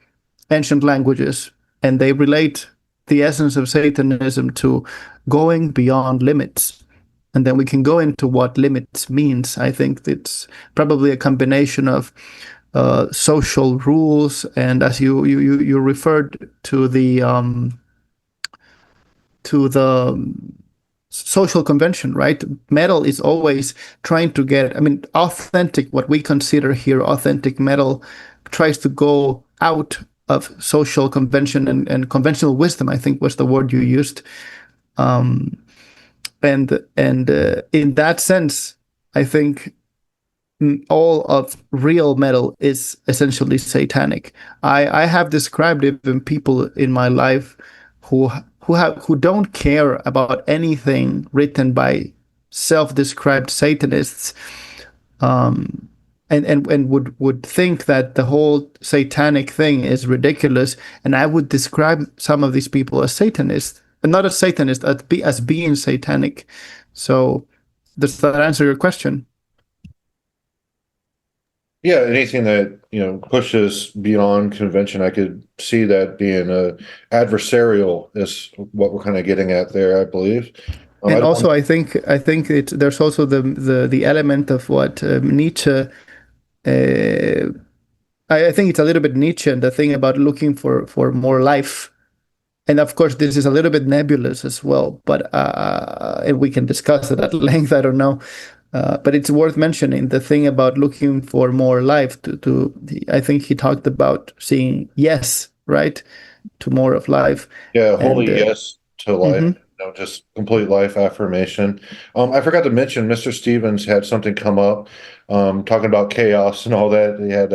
ancient languages and they relate the essence of Satanism to going beyond limits. And then we can go into what limits means. I think it's probably a combination of social rules, and as you referred to the social convention, right? Metal is always trying to get, I mean, authentic, what we consider here authentic metal tries to go out of social convention and conventional wisdom, I think was the word you used. And in that sense, I think all of real metal is essentially satanic. I have described even people in my life who don't care about anything written by self-described Satanists, and would think that the whole satanic thing is ridiculous. And I would describe some of these people as Satanists, and not as Satanists, as being satanic. So does that answer your question? Yeah, anything that, pushes beyond convention, I could see that being adversarial is what we're kind of getting at there, I believe. And also, I think there's also the element of what Nietzsche. I think it's a little bit Nietzsche, and the thing about looking for more life. And of course, this is a little bit nebulous as well, but and we can discuss it at length. I don't know. But it's worth mentioning the thing about looking for more life. I think he talked about saying yes, right, to more of life. Yeah, holy yes to life. Mm-hmm. Just complete life affirmation. I forgot to mention, Mr. Stevens had something come up, talking about chaos and all that. He had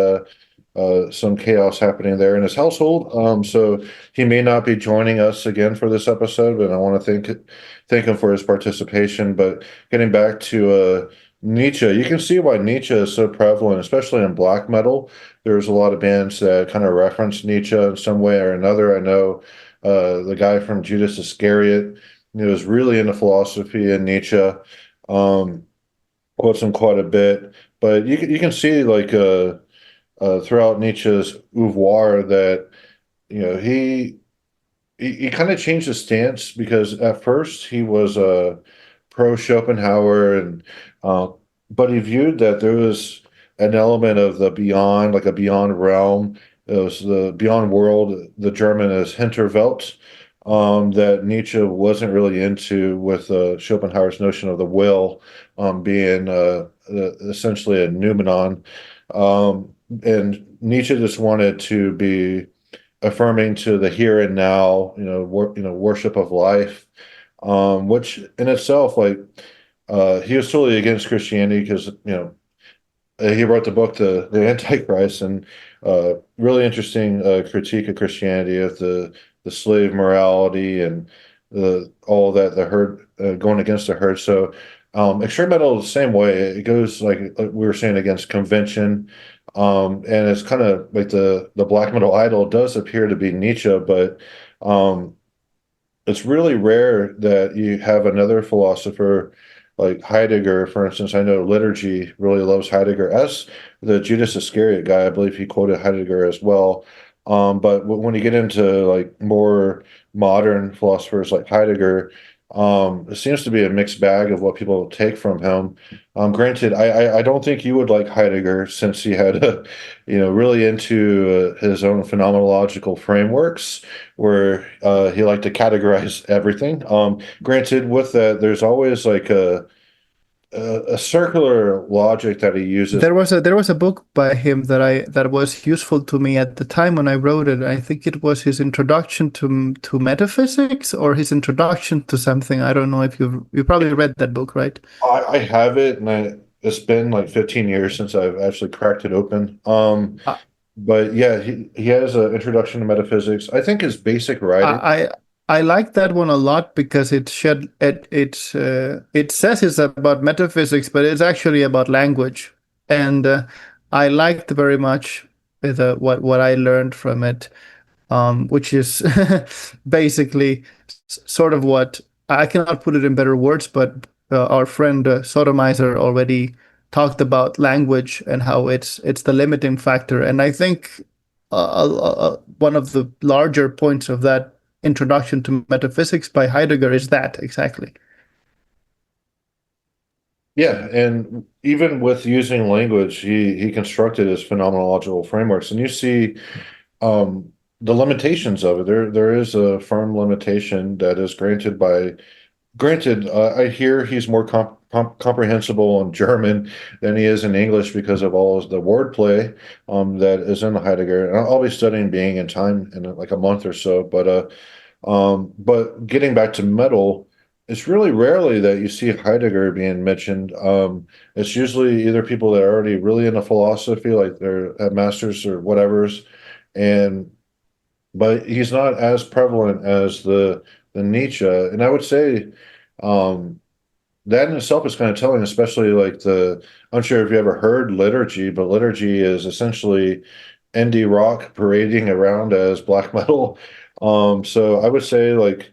some chaos happening there in his household. So he may not be joining us again for this episode, but I want to thank him for his participation. But getting back to Nietzsche, you can see why Nietzsche is so prevalent, especially in black metal. There's a lot of bands that kind of reference Nietzsche in some way or another. I know the guy from Judas Iscariot, was really into philosophy and Nietzsche, quotes him quite a bit. But you can see like throughout Nietzsche's oeuvre that he kind of changed his stance, because at first he was pro Schopenhauer, and but he viewed that there was an element of the beyond, like a beyond realm. It was the beyond world. The German is Hinterwelt, that Nietzsche wasn't really into, with Schopenhauer's notion of the will being essentially a noumenon. And Nietzsche just wanted to be affirming to the here and now, worship of life, which in itself, like, he was totally against Christianity, because he wrote the book the Antichrist, and really interesting critique of Christianity, of the slave morality and all that, the herd, going against the herd. So extreme metal is the same way. It goes, like we were saying, against convention. And it's kind of like the black metal idol does appear to be Nietzsche, but it's really rare that you have another philosopher like Heidegger, for instance. I know Liturgy really loves Heidegger, as the Judas Iscariot guy. I believe he quoted Heidegger as well. But when you get into like more modern philosophers like Heidegger, it seems to be a mixed bag of what people take from him. Granted, I don't think you would like Heidegger, since he had really into his own phenomenological frameworks, where he liked to categorize everything. Granted, with that, there's always like a circular logic that he uses. There was a book by him that was useful to me at the time when I wrote it. I think it was his introduction to metaphysics, or his introduction to something. I don't know if you probably read that book, right? I have it, and it's been like 15 years since I've actually cracked it open. But yeah, he has an introduction to metaphysics. I think his basic writing. I like that one a lot, because it says it's about metaphysics, but it's actually about language, and I liked very much what I learned from it, which is basically sort of what, I cannot put it in better words, but our friend Sodomizer already talked about language and how it's the limiting factor, and I think one of the larger points of that introduction to metaphysics by Heidegger is that exactly. Yeah, and even with using language, he constructed his phenomenological frameworks, and you see the limitations of it. There is a firm limitation that is granted by granted. I hear he's more comprehensible in German than he is in English because of all of the wordplay that is in Heidegger. And I'll be studying being in time in like a month or so, but getting back to metal, it's really rarely that you see Heidegger being mentioned. It's usually either people that are already really into philosophy, like they're at masters or whatever's, and but he's not as prevalent as the Nietzsche. And I would say um, that in itself is kind of telling, especially like I'm sure if you ever heard liturgy, but liturgy is essentially indie rock parading around as black metal. So I would say like,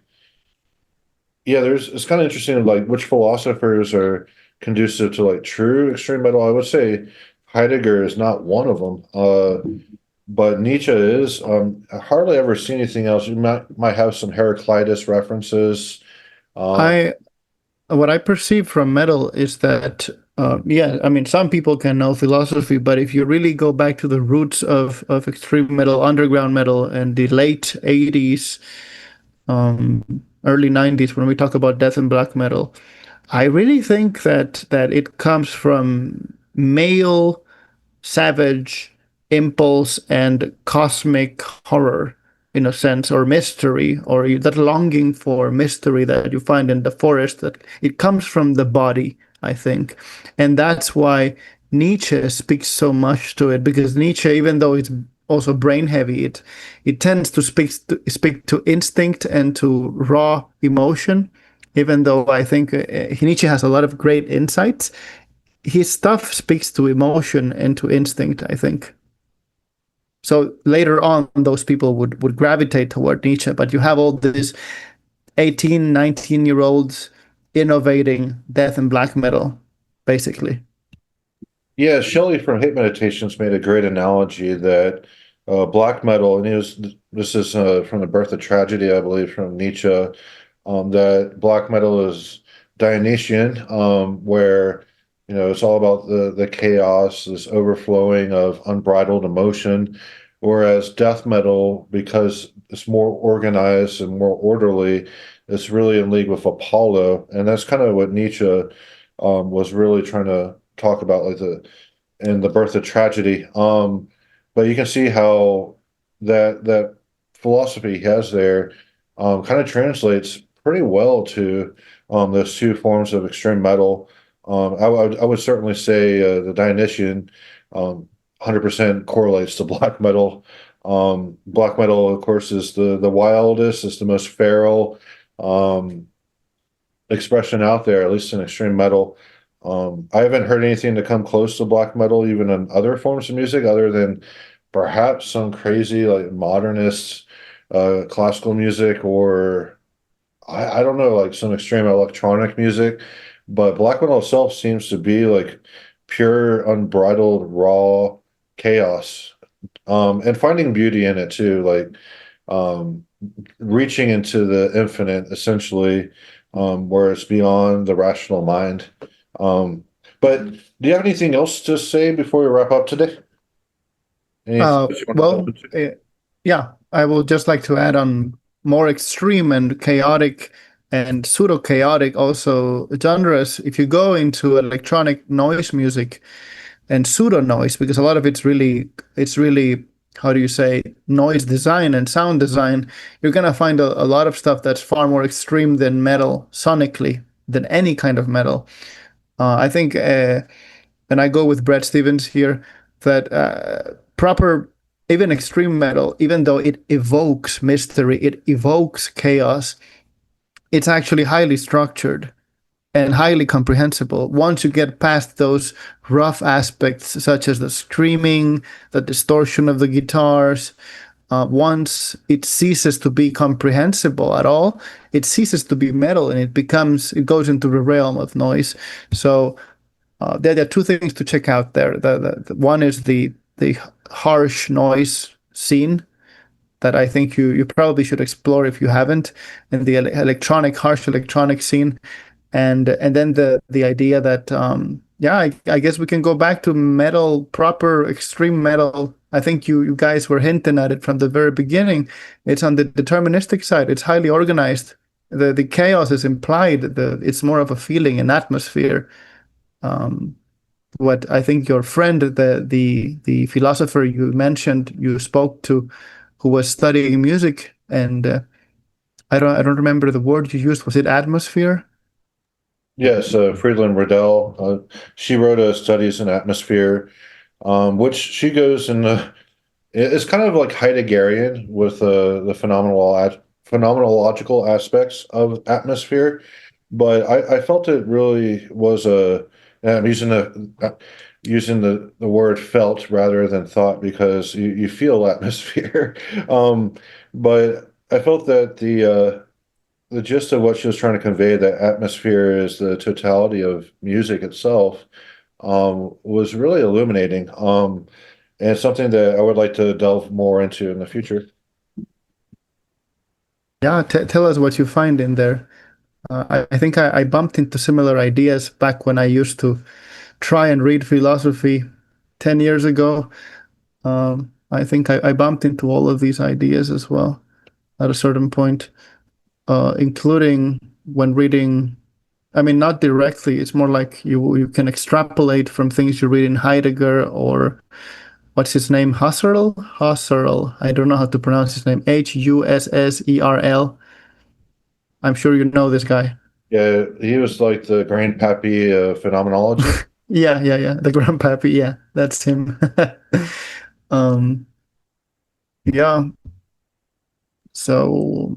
yeah, it's kind of interesting like which philosophers are conducive to like true extreme metal. I would say Heidegger is not one of them. But Nietzsche is. I hardly ever see anything else. You might have some Heraclitus references. Um, I what I perceive from metal is that, yeah, I mean, some people can know philosophy, but if you really go back to the roots of extreme metal, underground metal, and the late 80s, early 90s, when we talk about death and black metal, I really think that it comes from male savage impulse and cosmic horror, in a sense, or mystery, or that longing for mystery that you find in the forest, that it comes from the body, I think. And that's why Nietzsche speaks so much to it, because Nietzsche, even though it's also brain heavy, it tends to speak to instinct and to raw emotion. Even though I think Nietzsche has a lot of great insights, his stuff speaks to emotion and to instinct, I think. So later on, those people would gravitate toward Nietzsche, but you have all these 18, 19-year-olds innovating death and black metal, basically. yeah, Shelley from Hate Meditations made a great analogy that black metal, and this is from the Birth of Tragedy, I believe, from Nietzsche, that black metal is Dionysian, where it's all about the chaos, this overflowing of unbridled emotion, whereas death metal, because it's more organized and more orderly, it's really in league with Apollo, and that's kind of what Nietzsche was really trying to talk about, like the Birth of Tragedy. But you can see how that philosophy he has there kind of translates pretty well to those two forms of extreme metal. I would certainly say the Dionysian 100% correlates to black metal. Black metal, of course, is the wildest, it's the most feral um, expression out there, at least in extreme metal. I haven't heard anything to come close to black metal, even in other forms of music, other than perhaps some crazy like modernist classical music, or I don't know, like some extreme electronic music. But black metal itself seems to be like pure, unbridled, raw chaos, and finding beauty in it too, like um, reaching into the infinite, essentially, where it's beyond the rational mind. Um, but do you have anything else to say before we wrap up today? Anything else you want to delve Well, into? yeah, I will just like to add on more extreme and chaotic and pseudo chaotic also genres. If you go into electronic noise music and pseudo noise, because a lot of it's really, how do you say, noise design and sound design, you're gonna find a lot of stuff that's far more extreme than metal sonically, than any kind of metal. I think, and I go with Brad Stevens here, that proper, even extreme metal, even though it evokes mystery, it evokes chaos, it's actually highly structured and highly comprehensible once you get past those rough aspects, such as the screaming, the distortion of the guitars. Once it ceases to be comprehensible at all, it ceases to be metal and it goes into the realm of noise. So there are two things to check out there. The one is the harsh noise scene that I think you probably should explore if you haven't, and the harsh electronic scene. and then the idea that I guess we can go back to metal, proper extreme metal. I think you guys were hinting at it from the very beginning. It's on the deterministic side. It's highly organized. The chaos is implied. It's more of a feeling, an atmosphere. What I think your friend, the philosopher you mentioned, you spoke to, who was studying music, and I don't remember the word you used. Was it atmosphere? Yes, Friedland Riddell. She wrote a studies in atmosphere, which she goes in the. It's kind of like Heideggerian with the phenomenological aspects of atmosphere, but I felt it really was a. And I'm using the word felt rather than thought because you feel atmosphere, but I felt that the gist of what she was trying to convey, that atmosphere is the totality of music itself, was really illuminating, and something that I would like to delve more into in the future. Yeah, tell us what you find in there. I think I bumped into similar ideas back when I used to try and read philosophy 10 years ago. I think I bumped into all of these ideas as well at a certain point, including when reading. I mean, not directly. It's more like you can extrapolate from things you read in Heidegger or what's his name? Husserl? Husserl. I don't know how to pronounce his name. Husserl. I'm sure you know this guy. Yeah, he was like the grandpappy of phenomenology. Yeah. The grandpappy. Yeah, that's him. um, yeah. So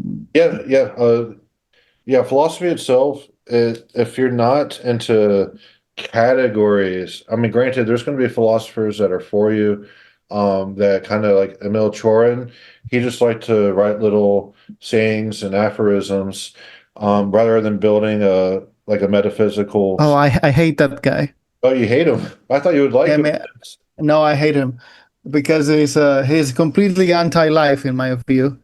Yeah, philosophy itself, if you're not into categories, I mean, granted, there's going to be philosophers that are for you, that kind of like Emil Chorin, he just liked to write little sayings and aphorisms, rather than building a like a metaphysical. oh, I hate that guy. Oh, you hate him? I thought you would like Yeah, him. man. No, I hate him because he's completely anti-life in my view.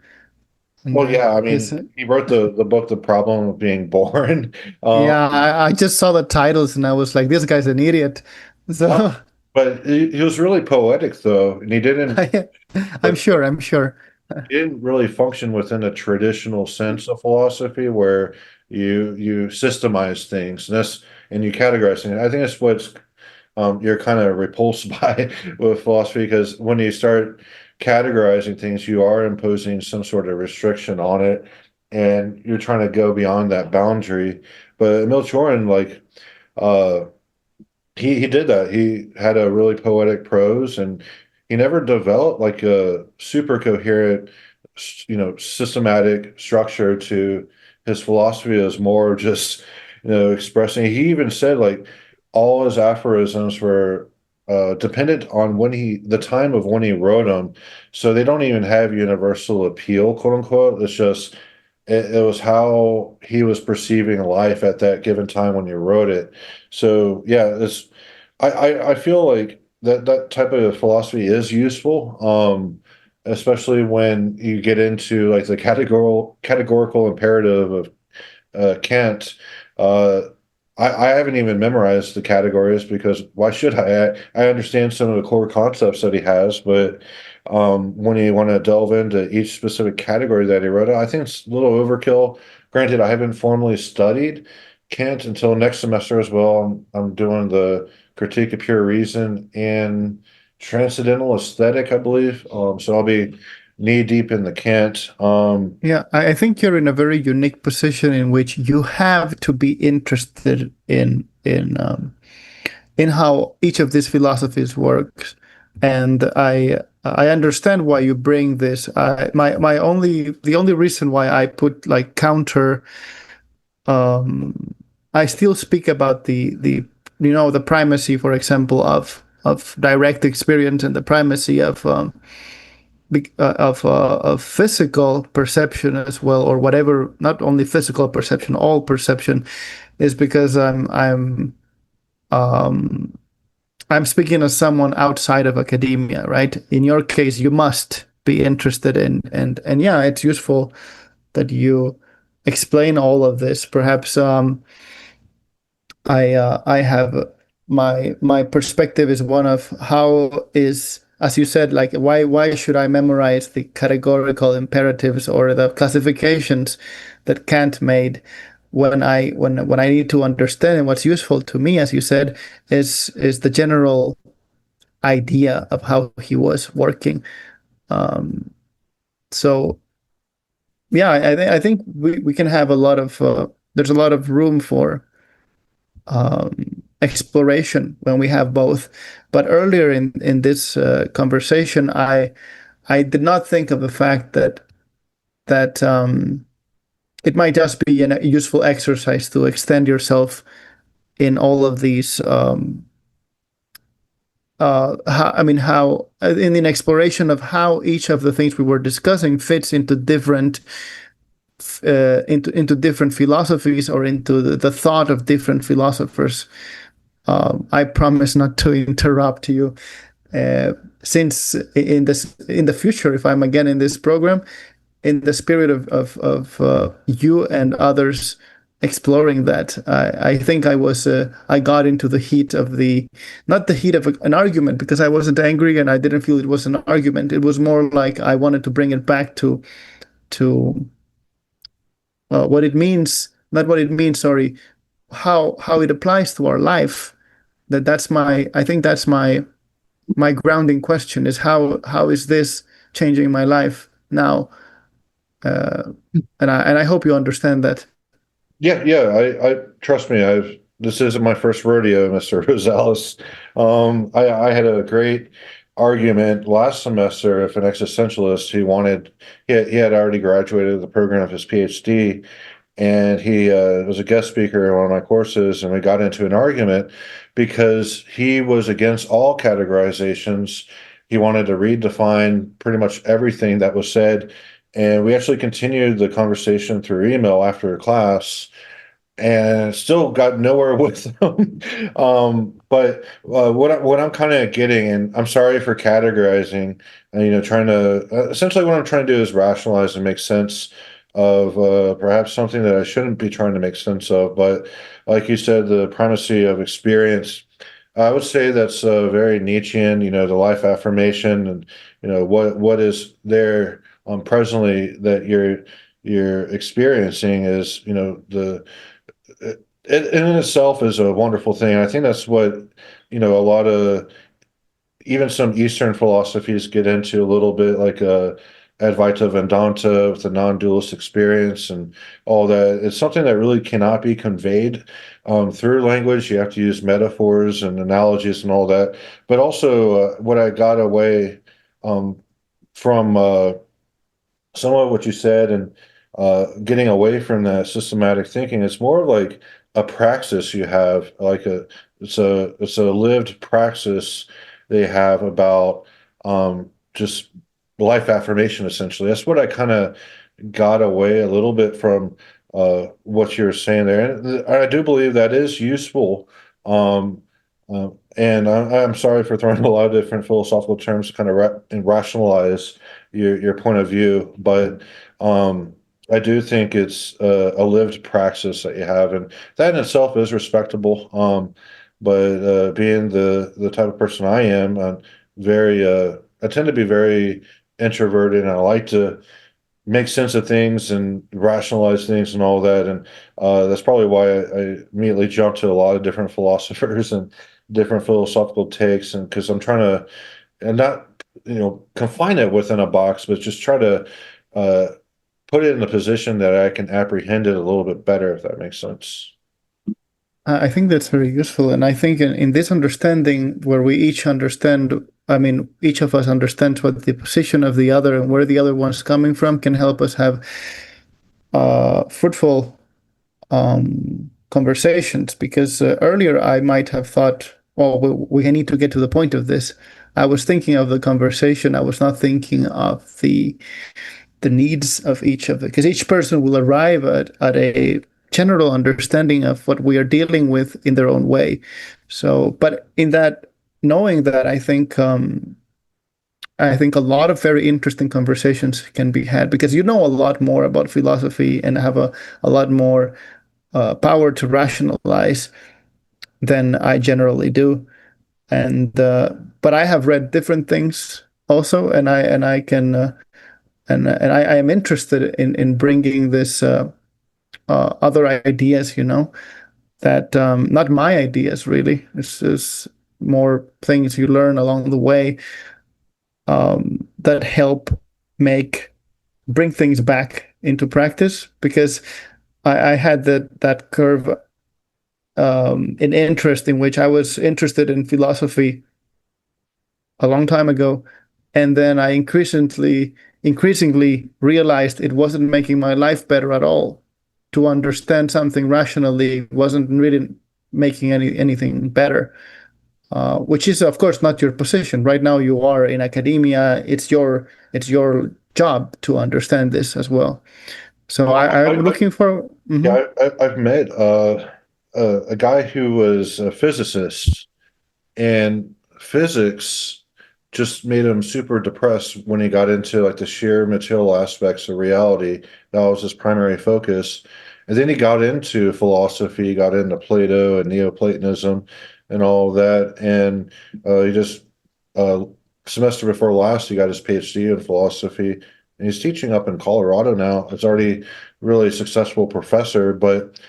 And Well, yeah, I his mean, he wrote the book, The Problem of Being Born. yeah, I just saw the titles and I was like, this guy's an idiot. So But he was really poetic though, and I'm but sure, I'm sure. he didn't really function within a traditional sense of philosophy where you systemize things and you categorize things. I think that's what's you're kind of repulsed by with philosophy, because when you start categorizing things, you are imposing some sort of restriction on it, and you're trying to go beyond that boundary. But Emil Cioran, like, uh, he did that. He had a really poetic prose, and he never developed like a super coherent, systematic structure to his philosophy. Is more just, expressing. He even said like all his aphorisms were dependent on the time of when he wrote them, so they don't even have universal appeal, quote unquote. It's just it was how he was perceiving life at that given time when he wrote it. So yeah, I feel like that type of philosophy is useful, especially when you get into like the categorical imperative of Kant. Uh, I haven't even memorized the categories because why should I understand some of the core concepts that he has, but when you want to delve into each specific category that he wrote, I think it's a little overkill. Granted, I haven't formally studied Kant until next semester as well. I'm doing the Critique of Pure Reason and Transcendental Aesthetic, I believe. So I'll be knee deep in the Kant. Yeah, I think you're in a very unique position in which you have to be interested in how each of these philosophies works, and I understand why you bring this. The only reason why I put like counter, I still speak about the primacy, for example, of direct experience and the primacy of physical perception as well, or whatever. Not only physical perception, all perception, is because um, I'm speaking as someone outside of academia, right? In your case, you must be interested in, and yeah, it's useful that you explain all of this. Perhaps I have my perspective is one of how is, as you said, like why should I memorize the categorical imperatives or the classifications that Kant made when I need to understand, and what's useful to me, as you said, is the general idea of how he was working. So yeah, I think we can have a lot of there's a lot of room for exploration when we have both. But earlier in this conversation, I did not think of the fact that it might just be a useful exercise to extend yourself in all of these. How in the exploration of how each of the things we were discussing fits into different into different philosophies or into the thought of different philosophers. I promise not to interrupt you. Since in the future, if I'm again in this program, in the spirit of you and others exploring that, I think I got into the heat of not the heat of an argument, because I wasn't angry and I didn't feel it was an argument. It was more like I wanted to bring it back to what it means, not what it means, sorry, how it applies to our life. I think that's my grounding question, is how is this changing my life now? And I hope you understand that. Yeah. I trust me. This isn't my first rodeo, Mr. Rosales. I had a great argument last semester with an existentialist. He had already graduated the program of his PhD, and he was a guest speaker in one of my courses, and we got into an argument because he was against all categorizations. He wanted to redefine pretty much everything that was said, and we actually continued the conversation through email after class, and still got nowhere with them. But what I'm kind of getting, and I'm sorry for categorizing, and trying to essentially what I'm trying to do is rationalize and make sense of perhaps something that I shouldn't be trying to make sense of. But like you said, the primacy of experience. I would say that's very Nietzschean. The life affirmation, and what is there presently that you're experiencing is it in itself is a wonderful thing. I think that's what a lot of even some Eastern philosophies get into a little bit, like Advaita Vedanta with the non-dualist experience and all that. It's something that really cannot be conveyed through language. You have to use metaphors and analogies and all that. But also, what I got away from some of what you said, and getting away from that systematic thinking, it's more like a praxis you have, like it's a lived praxis they have about just life affirmation. Essentially, that's what I kind of got away a little bit from what you're saying there, and I do believe that is useful. Um, and I'm sorry for throwing a lot of different philosophical terms to kind of and rationalize your point of view, but I do think it's a lived praxis that you have, and that in itself is respectable. But being the type of person I am, I tend to be very introverted, and I like to make sense of things and rationalize things and all that. And that's probably why I immediately jump to a lot of different philosophers and different philosophical takes, and because I'm trying to, and not confine it within a box, but just try to uh, put it in a position that I can apprehend it a little bit better, if that makes sense. I think that's very useful. And I think in this understanding where we each understand, I mean, each of us understands what the position of the other and where the other one's coming from, can help us have fruitful conversations. Because earlier I might have thought, well, we need to get to the point of this. I was thinking of the conversation. I was not thinking of the needs of each of it, because each person will arrive at a general understanding of what we are dealing with in their own way. So, but in that, knowing that, I think a lot of very interesting conversations can be had, because you know a lot more about philosophy and have a lot more power to rationalize. than I generally do. And but I have read different things also, and I can I am interested in bringing this other ideas, that not my ideas really. It's just more things you learn along the way that help bring things back into practice, because I had that curve in interest, in which I was interested in philosophy a long time ago, and then I increasingly realized it wasn't making my life better at all. To understand something rationally wasn't really making anything better. Which is, of course, not your position. Right now, you are in academia. It's your job to understand this as well. So I'm looking for. Mhm. Yeah, I've met a guy who was a physicist, and physics just made him super depressed when he got into like the sheer material aspects of reality. That was his primary focus. And then he got into philosophy, he got into Plato and Neoplatonism and all of that. And he just uh, semester before last, he got his PhD in philosophy, and he's teaching up in Colorado now. It's already really successful professor, but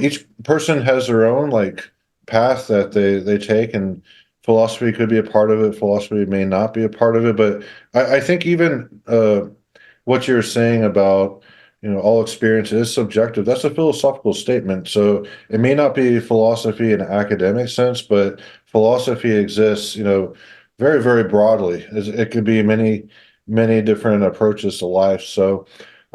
each person has their own like path that they take, and philosophy could be a part of it. Philosophy may not be a part of it, but I think even what you're saying about all experience is subjective. That's a philosophical statement. So it may not be philosophy in an academic sense, but philosophy exists, very, very broadly. It could be many different approaches to life. So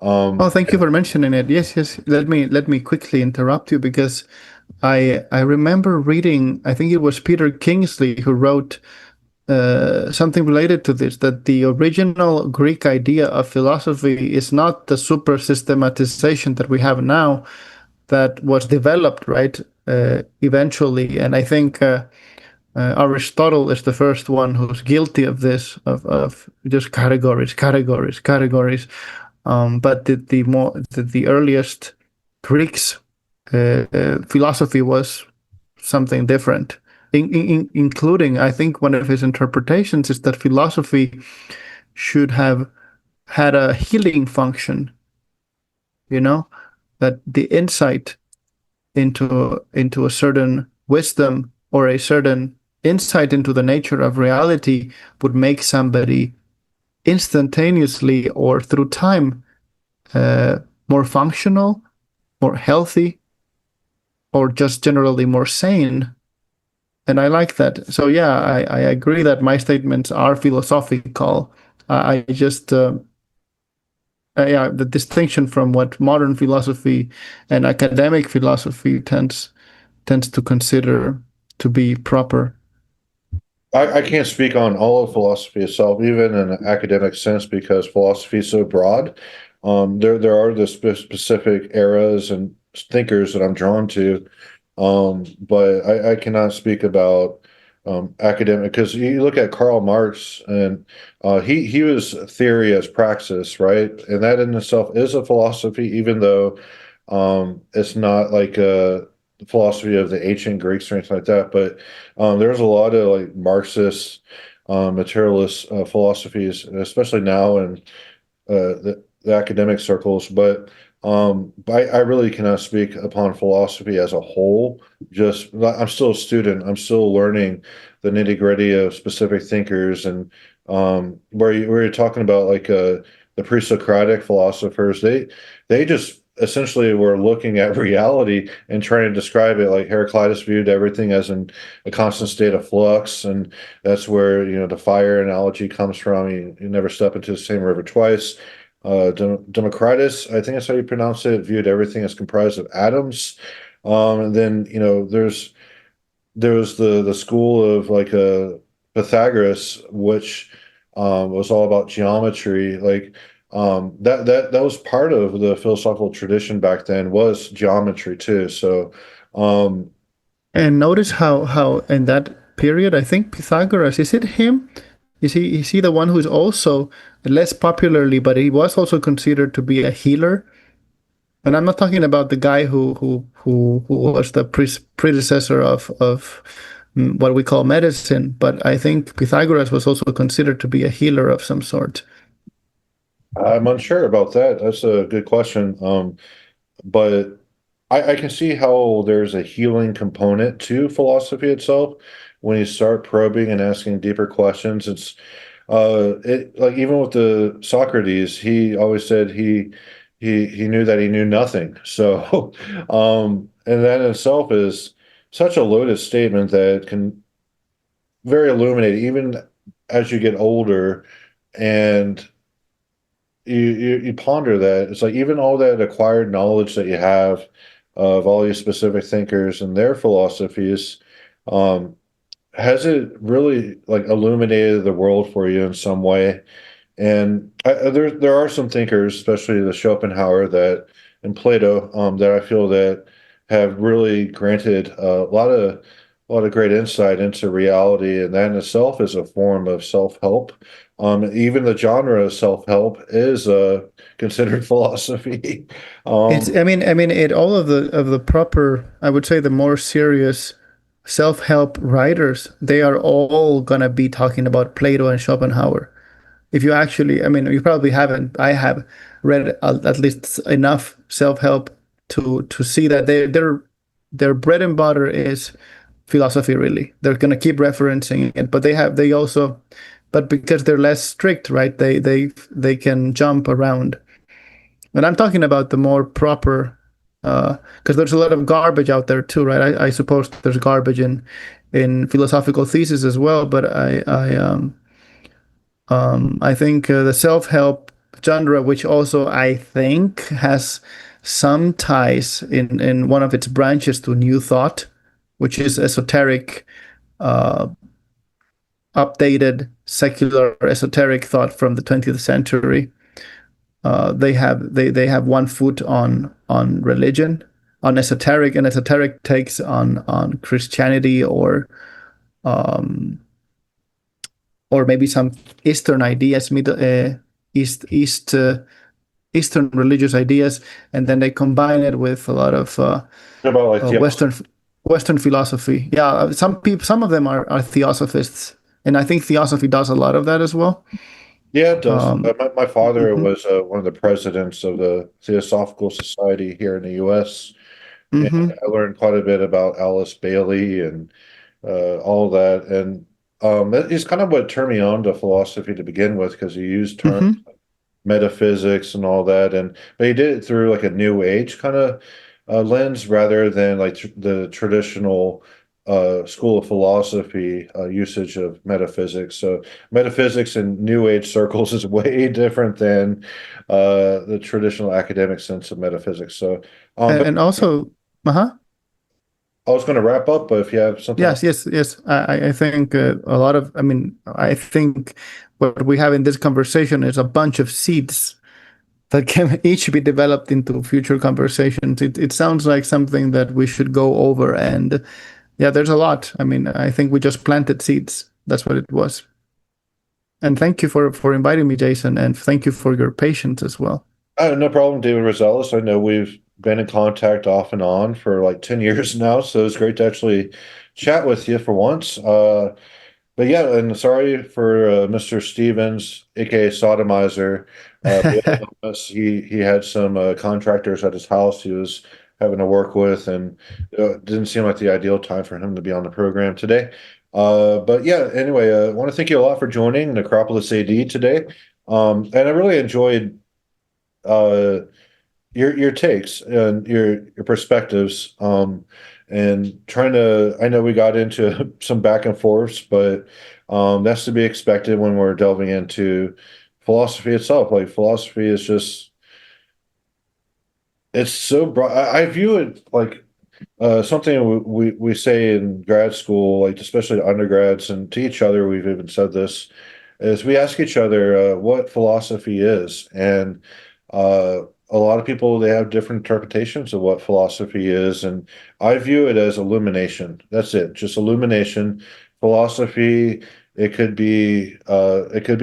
Oh, thank you for mentioning it. Yes, yes. Let me quickly interrupt you, because I remember reading. I think it was Peter Kingsley who wrote something related to this, that the original Greek idea of philosophy is not the super systematization that we have now, that was developed, right, eventually. And I think Aristotle is the first one who's guilty of this, of just categories, categories, categories. But the earliest Greeks philosophy was something different, including, I think, one of his interpretations is that philosophy should have had a healing function, that the insight into a certain wisdom, or a certain insight into the nature of reality, would make somebody instantaneously or through time more functional, more healthy, or just generally more sane. And I like that. So yeah, I agree that my statements are philosophical. I just yeah, the distinction from what modern philosophy and academic philosophy tends to consider to be proper. I can't speak on all of philosophy itself, even in an academic sense, because philosophy is so broad. There are the specific eras and thinkers that I'm drawn to, but I cannot speak about academic, because you look at Karl Marx, and he was theory as praxis, right? And that in itself is a philosophy, even though it's not like a philosophy of the ancient Greeks or anything like that. But there's a lot of like Marxist, materialist philosophies, especially now in the academic circles. But I really cannot speak upon philosophy as a whole. Just I'm still a student. I'm still learning the nitty gritty of specific thinkers, and where you're talking about like the pre-Socratic philosophers, they just essentially were looking at reality and trying to describe it. Like Heraclitus viewed everything as a constant state of flux, and that's where the fire analogy comes from. You never step into the same river twice. Democritus, I think that's how you pronounce it, viewed everything as comprised of atoms. And then there was the school of like Pythagoras, which was all about geometry. Like that was part of the philosophical tradition back then, was geometry too. So And notice how in that period, I think Pythagoras, is it him? Is he the one who's also less popularly, but he was also considered to be a healer? And I'm not talking about the guy who was the predecessor of what we call medicine, but I think Pythagoras was also considered to be a healer of some sort. I'm unsure about that. That's a good question. But I can see how there's a healing component to philosophy itself when you start probing and asking deeper questions. It like even with the Socrates, he always said he knew that he knew nothing. So, and that in itself is such a loaded statement that can very illuminating, even as you get older and you ponder that. It's like even all that acquired knowledge that you have of all these specific thinkers and their philosophies, um, has it really like illuminated the world for you in some way? And there are some thinkers, especially the Schopenhauer that and Plato, that I feel that have really granted a lot of great insight into reality, and that in itself is a form of self-help. Even the genre of self-help is considered philosophy. It's, Um, I mean, it all of the proper, I would say, the more serious self-help writers, they are all gonna be talking about Plato and Schopenhauer. If you actually, I mean, you probably haven't. I have read at least enough self-help to see that their bread and butter is philosophy. Really, they're gonna keep referencing it, but they also, but because they're less strict, right? They can jump around. And I'm talking about the more proper, because there's a lot of garbage out there too, right? I suppose there's garbage in philosophical thesis as well, but I think the self-help genre, which also I think has some ties in one of its branches to New Thought, which is esoteric, uh, updated, secular, esoteric thought from the 20th century. They have one foot on religion, on esoteric, and esoteric takes on Christianity um, or maybe some Eastern ideas, Eastern religious ideas, and then they combine it with a lot of about like Western philosophy. Yeah, some of them are theosophists, and I think theosophy does a lot of that as well. yeah, it does. My father Mhm, was one of the presidents of the Theosophical Society here in the U.S. And mhm, I learned quite a bit about Alice Bailey and all that. And he's kind of what turned me on to philosophy to begin with because he used terms mhm. metaphysics and all that, and but he did it through like a new age kind of lens rather than like the traditional school of philosophy usage of metaphysics. So metaphysics in new age circles is way different than the traditional academic sense of metaphysics. So but And also, uh-huh. I was going to wrap up, but if you have something else. Yes. I think a lot of, I mean, I think what we have in this conversation is a bunch of seeds that can each be developed into future conversations. It sounds like something that we should go over. And yeah, there's a lot. I mean, I think we just planted seeds. That's what it was. And thank you for inviting me, Jason. And thank you for your patience as well. No problem, David Rosales. I know we've been in contact off and on for like 10 years now, so it's great to actually chat with you for once. But yeah, and sorry for Mr. Stevens, aka Sodomizer. Bailing on us. He had some contractors at his house he was having to work with, and it didn't seem like the ideal time for him to be on the program today. But yeah, anyway, I want to thank you a lot for joining Necropolis AD today. And I really enjoyed uh, your takes and your perspectives and trying to I know we got into some back and forths, but that's to be expected when we're delving into philosophy itself. Like philosophy is just it's so broad. I view it like something we say in grad school, like especially to undergrads and to each other, we've even said this, is we ask each other what philosophy is. And uh, a lot of people, they have different interpretations of what philosophy is. And I view it as illumination. That's it, just illumination. Philosophy, it could be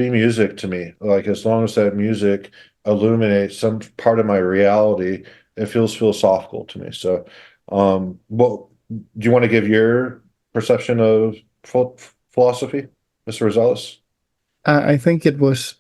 music to me. Like as long as that music illuminates some part of my reality, it feels philosophical to me. So, what do you want to give your perception of philosophy, Mr. Rosales? I think it was,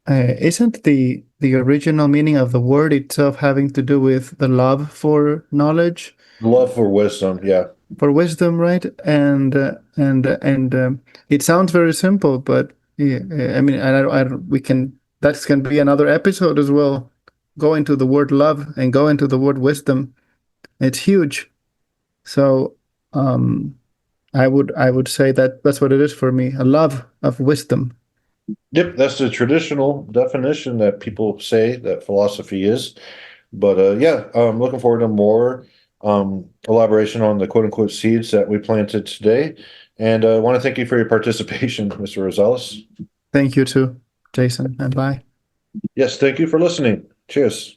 isn't the original meaning of the word itself having to do with the love for knowledge, Love for wisdom, yeah. for wisdom, right? And it sounds very simple, but yeah, I mean, we can, that can be another episode as well. Go into the word love and go into the word wisdom. It's huge. So, I would say that that's what it is for me, a love of wisdom. Yep, that's the traditional definition that people say that philosophy is. But yeah, I'm looking forward to more elaboration on the quote unquote seeds that we planted today. And I want to thank you for your participation, Mr. Rosales. Thank you too, Jason, and bye. Yes, thank you for listening. Cheers.